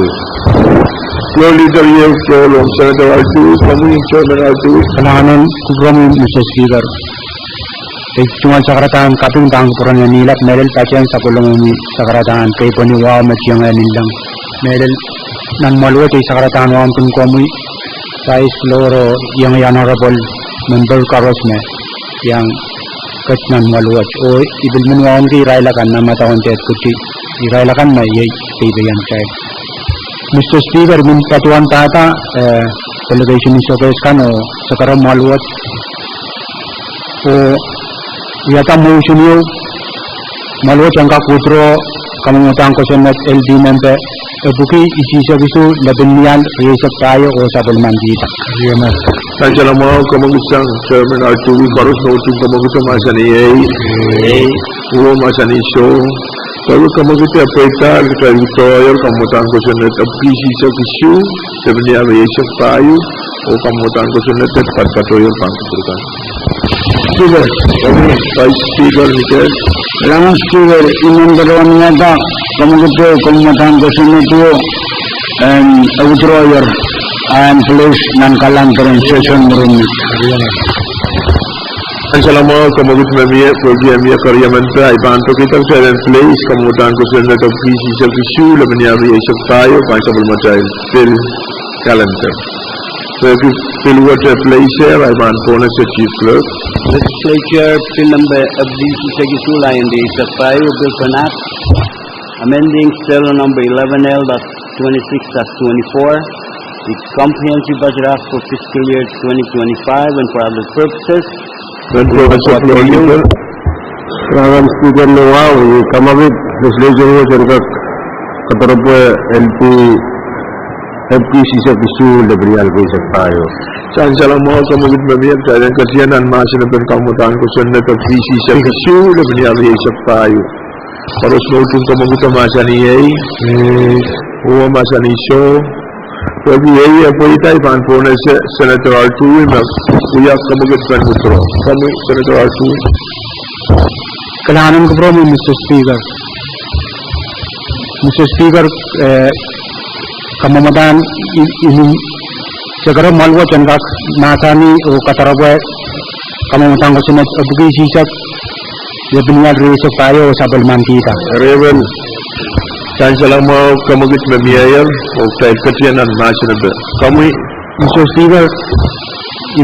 Flolisak yung siyolong Senator R2 kamu yung chairman R2 kanahanan kubro mo Mr. Speaker cuma sakaratan kaping tang kurang yang nilap medal pacian sa kulong ni sakaratan kay paniwa masyang nilang medal nan malwa kay sakaratan wam pun komi sa explore yang honorable member karos me yang katnan malwa o ibil menwan di railakan nama tahun tet kuti di railakan mai yai tibayan kai Mr. Speaker min patuan tata delegation showcase kan o sekarang malwa o yata motion yo malwa jangka putro kamutang ko senat LD member buki isi sabisu labenian resak tayo o sabel mandita Riyaman Tanjala mo kamugisang chairman R2 karos mautong kamugisang masa ni Pwuhng masa ni so Kalau kamugisang paitar kaya kamutang ko senat PC sa kisyu labenian resak tayo o kamutang ko senat patpatoyo pangkutukan Vice Speaker Miguel Kailangan speaker, inundarawan niya ta, kamuguto, kumatahan ko sinuto, and withdraw your and place non-kalantaran session room. Assalamu kamugut memia program ya karya menta ibanto kita seren place kemudian ko seren to visi selfisu lemnya ya tayo panca belmatai fill calendar. So if you fill what a place here I want to as chief clerk. Legislature bill number of visi selfisu line di tayo bill connect amending serial number 11L.26/24 the comprehensive budget act for fiscal year 2025 and for other purposes. When Professor Pwuhng, Rangan Speaker Nawao, you come up with legislature was and Kadkadaur FTC issue the real base of fire. Chancellor Mo come with Mamia, Tyrant Katian and Marshall and Kamutan ko senen to visi selfisu lemnya ya tayo. Para snow to come with Masani o Masani show. Pwede ay poita iban po na Senator R2 na kuya kamagit pa nito. Kami Senator R2. Kailangan ko po Mr. Speaker. Mr. Speaker, kamamadan ini segera malwa cengkak nasani o katarawa kamamadan ko sunat abugi sisak ya dunia resa tayo sabal mantita. Reven Chancellor mo kamagit memiyayal o tayo katiyan ang national bill. Kami Mr. Speaker,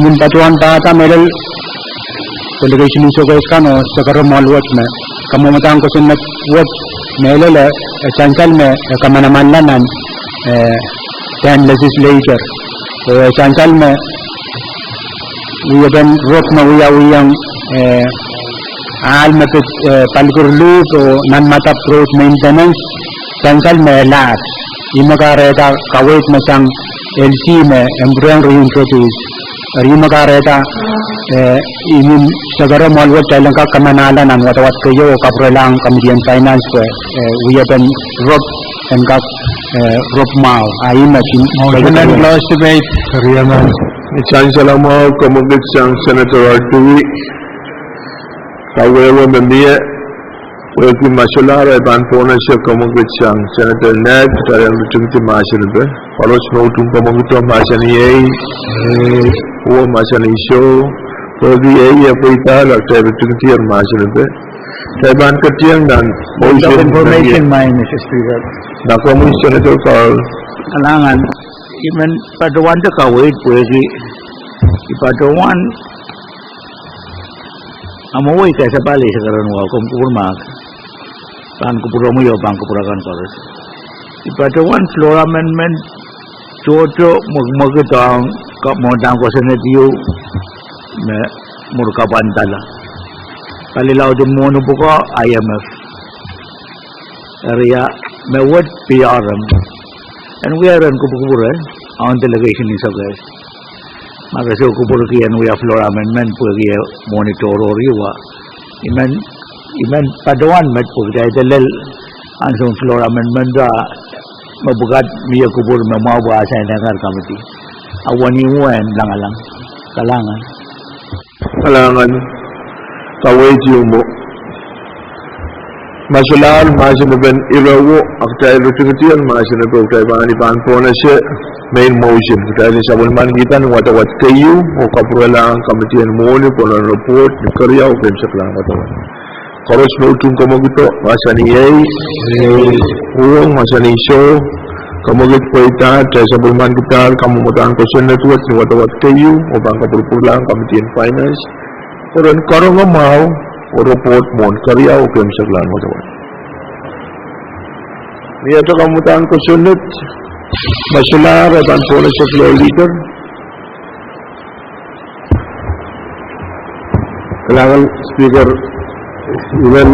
imin patuan tata medal delegation iso guys kano segera malwa na kamamadan ko sunat wat melala chancel me kamanamanlanan dan legislature chancel me wiyan rock na wiyang almatit palgurlu o non-mata road maintenance chancel me lax imagareta kawait masang LC me embryong reintroduce imagareta imin segera malwa talang ka kamanalan ang watawat kayo kaprelang Committee on Finance ko wiyan rock and got rope mao aima chin motion and clause debate riyaman Chancellor mo kamagit siyang Senator R2 kawewa memia wagi masyulara iban po na siya kamagit siyang Senator Ned tayo lutumiti masyal ba paros nautung kamagit ang masyal niya o masyal show wagi ay po itala tayo lutumiti ang masyal ba tayo ban katiyang dan motion information my Mr. Speaker nakamu Senator Carl kalangan iman padawan ta kawait pwede ipadawan amaway ka sa bali sa karon wa kung kurmak pan kupura mo yo pan kupurakan kores ipadawan floor amendment toto magmagatang modang ko sa netiyo na murkapan tala kalilaw din mo no buko IMF area may what PRM and we are in Kupura on delegation is guys magaso Kupura and we have floor amendment pwede monitor or iwa iman padawan met pwede dalil ang floor amendment da mabugat miya Kupura mamawa sa Nagar Committee awani mo lang kalangan kawait yung mo masulal masin ben irawo aktay lutingtian masin ko tay bani pan pona siya main motion tay sa bulman gitan watawat kayo o kapulang committee mo ni pona report ni karya o pensa lang watawan koros no tung kamagito masani ay uong masani show kamagit po ita tay sa bulman gitan kamumutan ko sa network ni watawat kayo o bang kapulang committee in finance oran karong mau o report mo karya o pensa lang watawan niya to kamutan ko sunod masular at ang pula sa floor leader kailangan speaker even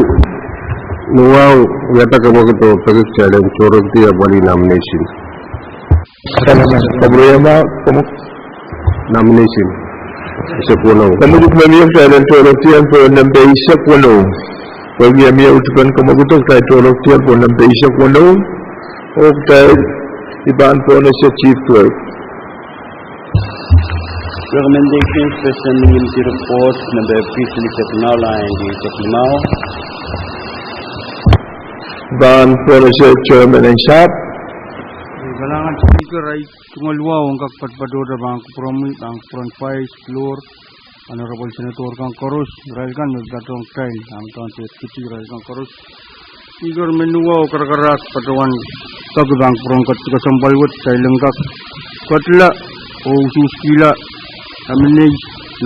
nuwaw yata kamagito pagkat siya ng chorog tiya bali nomination problema como nomination isa puno kamagit mamiyang siya ng chorog tiya po ng isa puno pag yamiya utukan kamagito tayo chorog tiya po ng isa puno o tayo iban po na siya chief clerk recommendations presenting in the report number previously Teknala and the Teklimao Ban Policy Chairman and Sharp. Galangan speaker ay tungalwa ang kakpatpadoda bang kupromit ang Pohnpei floor Honorable Senator Kang Korus Railkan magdatong train ang Township City Railkan Korus Speaker menuwa karakarak patawan kagbang prongkat kasambalwat sa ilangkak katla o suskila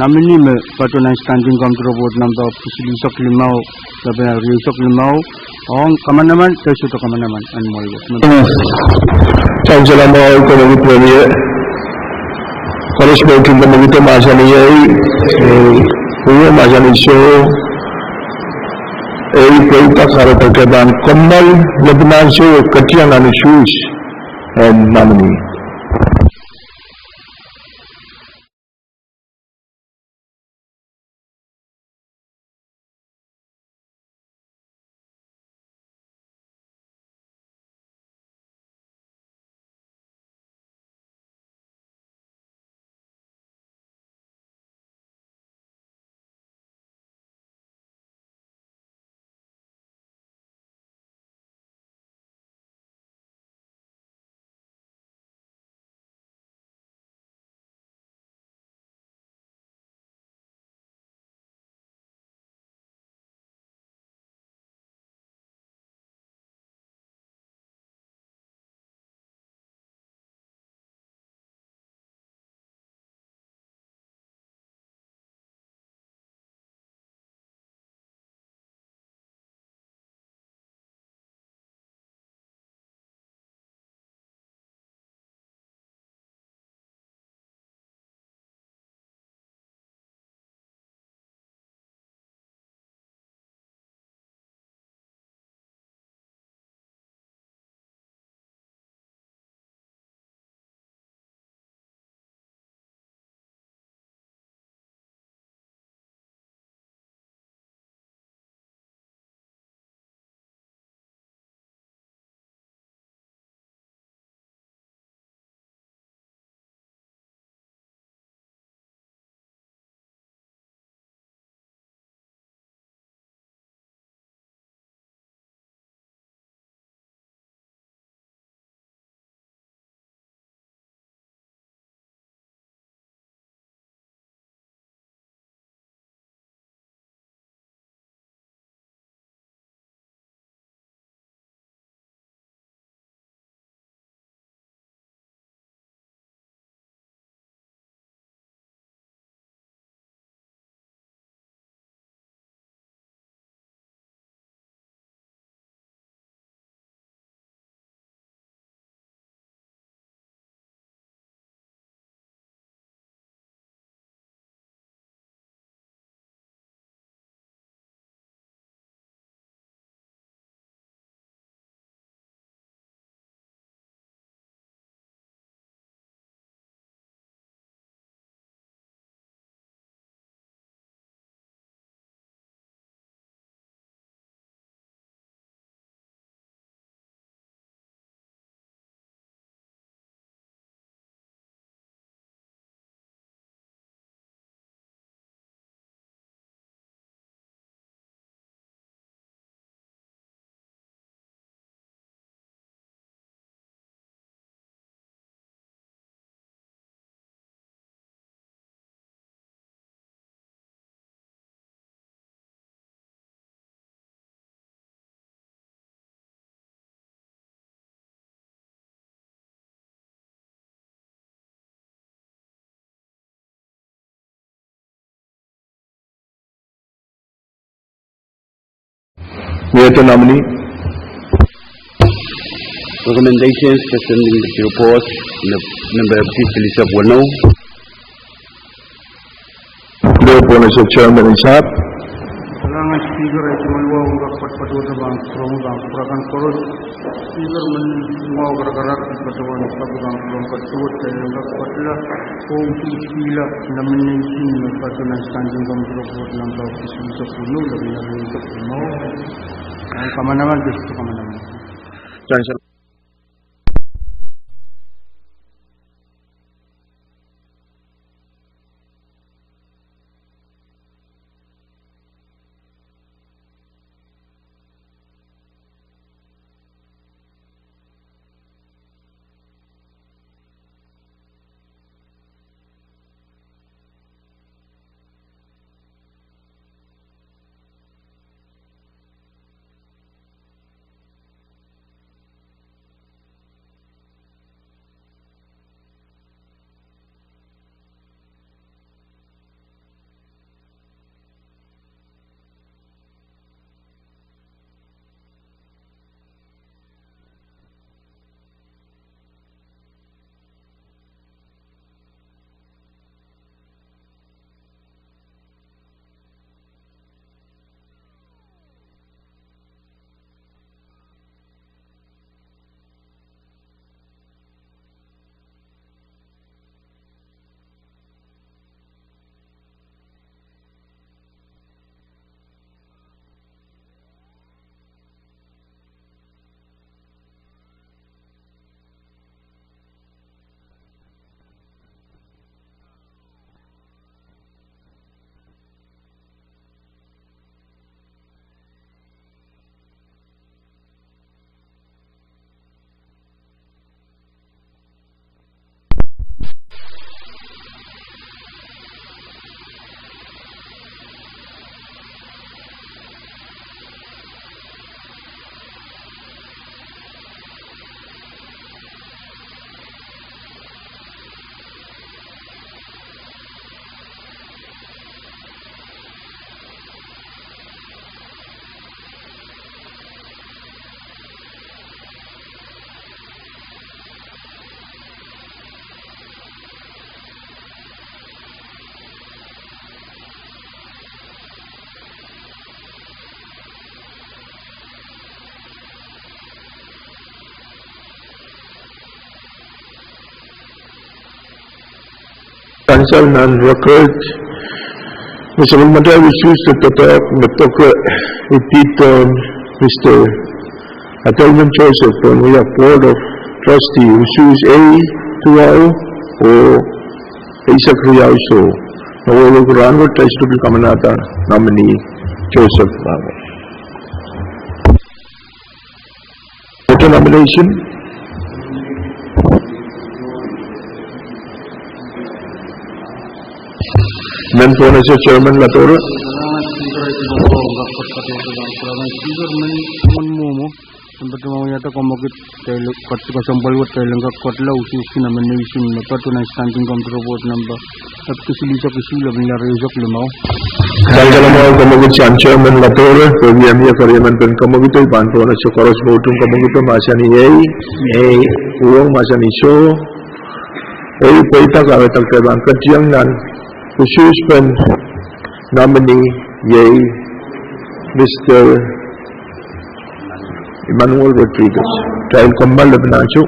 namini me patunan standing control number pisilisak limau laban risak limau ang kamanaman tesu to kamanaman anmol Chancellor Mao Committee Premier Corresponding Committee Masani Masani show Koita Sarata Kedan Kamal Lebanon show Katian and shoes and nominee. Nominee. Recommendations presenting the report number Pisilisak Wano. Policy Chairman and Sharp. Galangan speaker ay tumalwa ang kakpatpadoda bang pronggang kurakan korus Speaker menuwa karakarak patawan kagbang prongkat tuwat sa ilangkak patla o suskila namini me patunan standing control number pisilisak Wano laban risak limau ang kamanaman tesu kamanaman. Chancellor. Chancellor non-record. Mr. Mulmada, we choose to talk repeat Mr. Entertaiment Joseph when we have board of trustee who choose A Tuao or Isaac Riauso. Now we will run what tries to become another nominee, Joseph Bago. Auto nomination. Then for as Chairman Latora. Seperti mau nyata komogit telu kot sambal wat telu kot lau usi nomination lepas tu naik standing control number tapi silisa kisila benar rezok lemau. Kalau mau komogit Chairman Latora, program ya karyawan pen komogit itu bantuan sekoros voting komogit masa ni Pwuhng masa ni show. Peita kawat terkebang keciang dan khusus pen nominee Mr. Emmanuel Rodriguez. Trial kembal lebih nacu.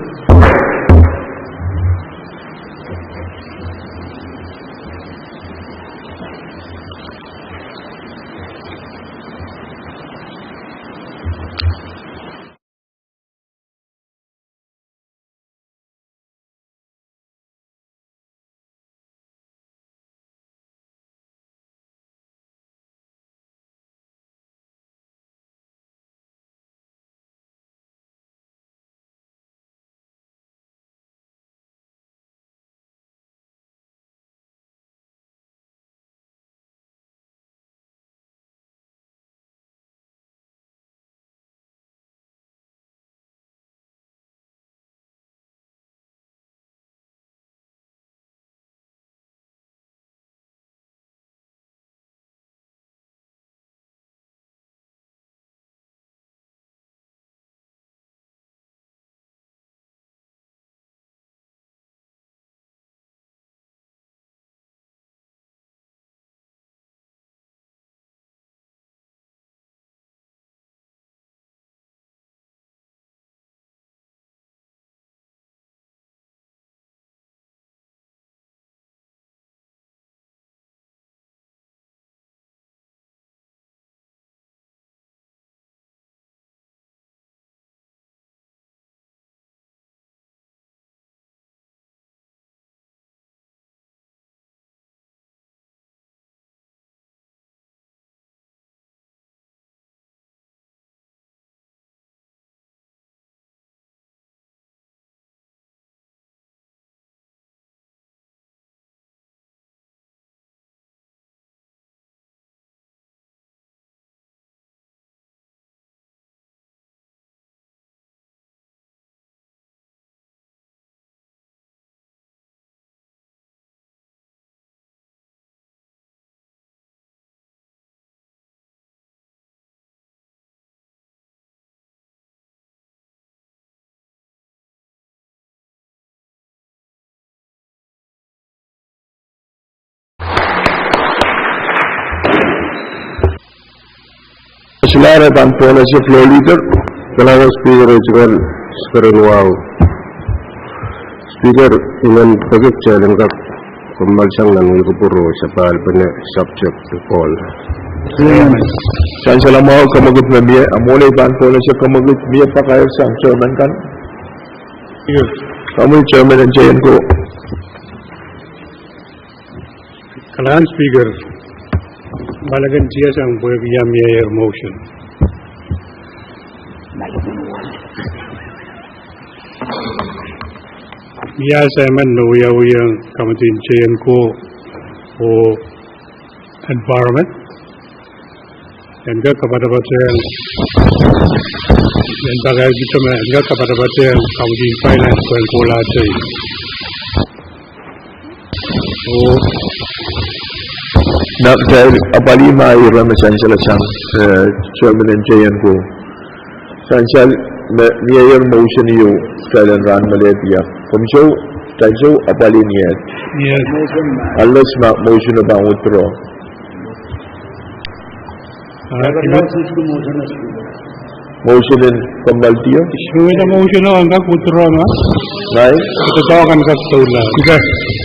Selara bantuan as floor leader. Kalau speaker juga sekarang wow. Speaker dengan pakai challenge kak pembalsang dan ikupuro sapal pada subject to call. Chancellor mau kamagit na biya, amulay bantuan as kamagit biya pakai sang chairman kan? Kamu chairman and chairman ko. Kalaan speaker. Malagan siya sang buhay mayor motion. Biasa man nawiyawiyang kamatin chayan ko o environment. Yan ka kapatabatyan yan tagay dito man yan ka kapatabatyan kamatin finance ko ang kola chay. So Dahil apali mairam Chancellor sang chairman and chairman ko. Chancellor mayor motion niyo kailan ran malepia. Kumso tayo apali niya. yes. Unless motion na bang utro. Motion in Kambaltiyo. Issue na motion na hanggang utro na. Right? Ito tawakan ka tula.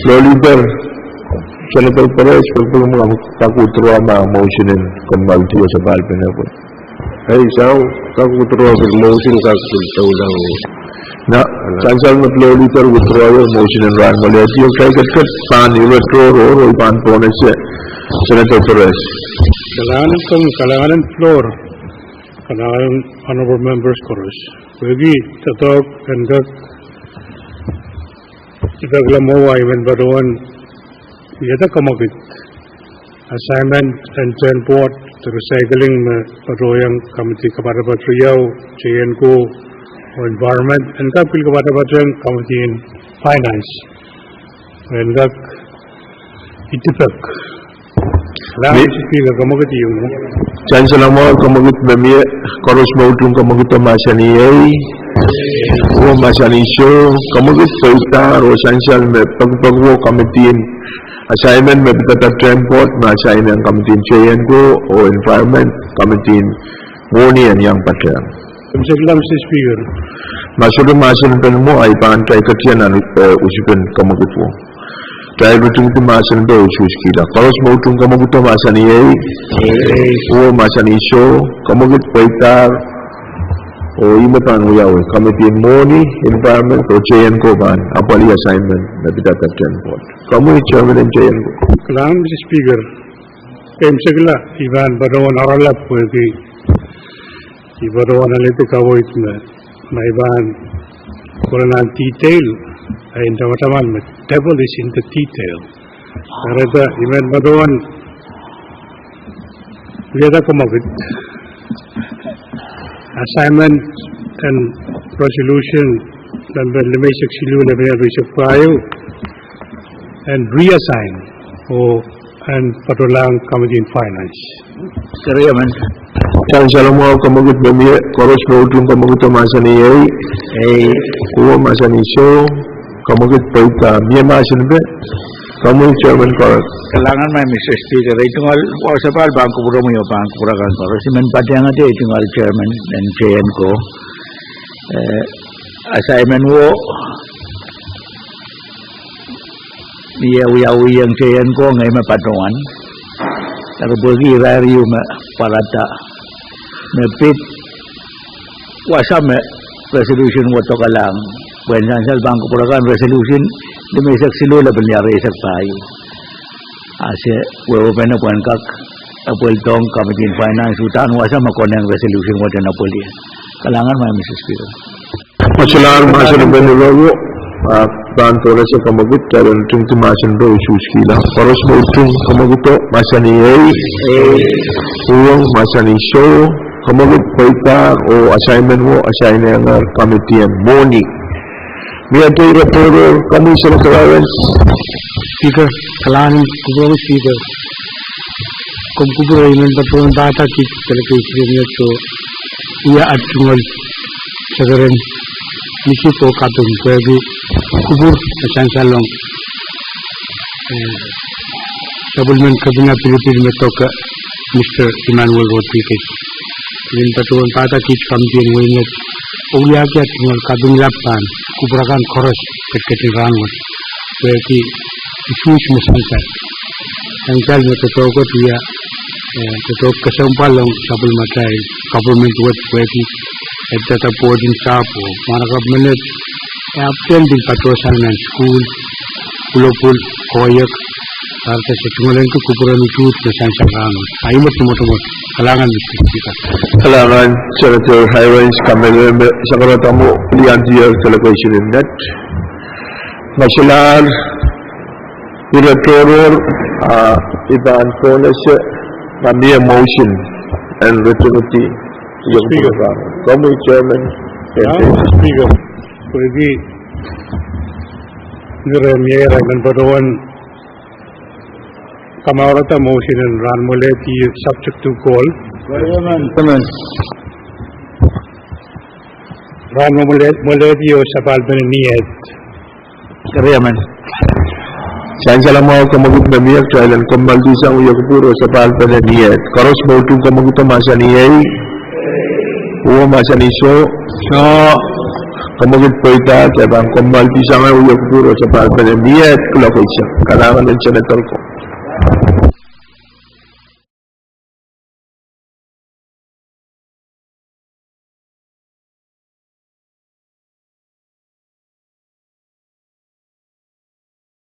Floor leader. Senator Pahrek pagkutrawa mga motion and kumalti sa balpe na po. Ay, isang pagkutrawa ng motion kakutaw lang. Na, chancel na pluraliter withdraw your motion and run malati yung kay kat pan electoral or pan po na siya Senator Pahrek. Kailangan floor. Kailangan honorable members chorus. Pwede tatok kandak itaglamowa iman baruan yata kamagit assignment and transport to recycling paroyang committee kepada batriyau JNCO environment and kapil kepada batriyang committee in finance and kak itipak lawan sipil kamagit yung chancellor mo kamagit bami chorus mautung kamagit masani ay o masani show kamagit paita o chancellor me pagpagwo committee in assignment में पता transport में assignment committee JNCO or environment committee warning and yang patya. Mr. Speaker. Masuk pen mo ay pan kay katiyan na usipen kamagut mo. Dahil betul itu masan do usus kita. Kalau semua tung kamagut to masan ay o masan iso kamagut paitar o imetan uyaw committee warning environment or JNCO ban apali assignment na pita transport. Kamu chairman and JNCO. Kalam Mr. Speaker. Segala Ivan Badawan aralap pwede. Badawan alito kawo itna. Na Ivan kurang detail. Ay taman devil is in the detail. Karena Ivan Badawan lihat kumagit. Assignment and resolution dan berlemai seksilu lebih resolusi payu and reassign and patulang committee in finance. Kerja man. Chancellor mo kamagut bami koros mautung kamagut masani ay kuwa masani so kamagut paita miya masan be kamu chairman koros. Kailangan may Mr. Speaker itu ngal wasapal bangku pura mo yung bangku pura kan koros. Simen padang ate itu ngal chairman dan JNCO assignment wo dia uyang JNCO ngai mapatungan. Tapi bagi rariu parata mepit wasam resolution wato kalang when sansal bangko purakan resolution dumisak silula benyari sak payu ase wewe pena kak apel tong committee in finance utan wasam makoneng resolution wato na poli kalangan may Mr. Speaker masalah masa depan dulu dan tola sa kamagut karon tung tumasan do isus kila paros mo tung kamagut to masani uang masani show kamagut paita o assignment mo assignment ng committee and morning may ato report kami sa kalawan Speaker kalan kubro Speaker kum kubro iman patron data ki delegation to iya at tungal sagaran isi po katong pwede kubur sa salong government kabinet Philippines में तो का Mr. Emmanuel Rodriguez इन पटवन पाता की कमिटी में उलिया के तुम काबिन लापान कुबराkan koros ketika rangun berarti isu musimnya yang kali itu tahu dia itu kesempatan sabul matai government buat berarti eta podin sapo mana government apel di patrosan dan school pulopul koyak arta setungalan ke kuburan itu tersanjang rangun ayo betul-betul kalangan kita kalangan Senator Highways kami sekarang tamu lian dia television net masalah electoral iban policy kami motion and returnity yang berkaitan kami chairman Speaker pergi ngeremia dan padawan kamarata motion and run mulai subject to call teman run mulai sabal berniat kerja man. Chancellor mo kamagut na miyak trial and kambal di sa uyak puro sabal berniat koros mo tung kamagut masani ay uwa masani so kamagut paita kaya bang kambal di sa uyak puro sabal berniat kula ko siya kalangan ng senator ko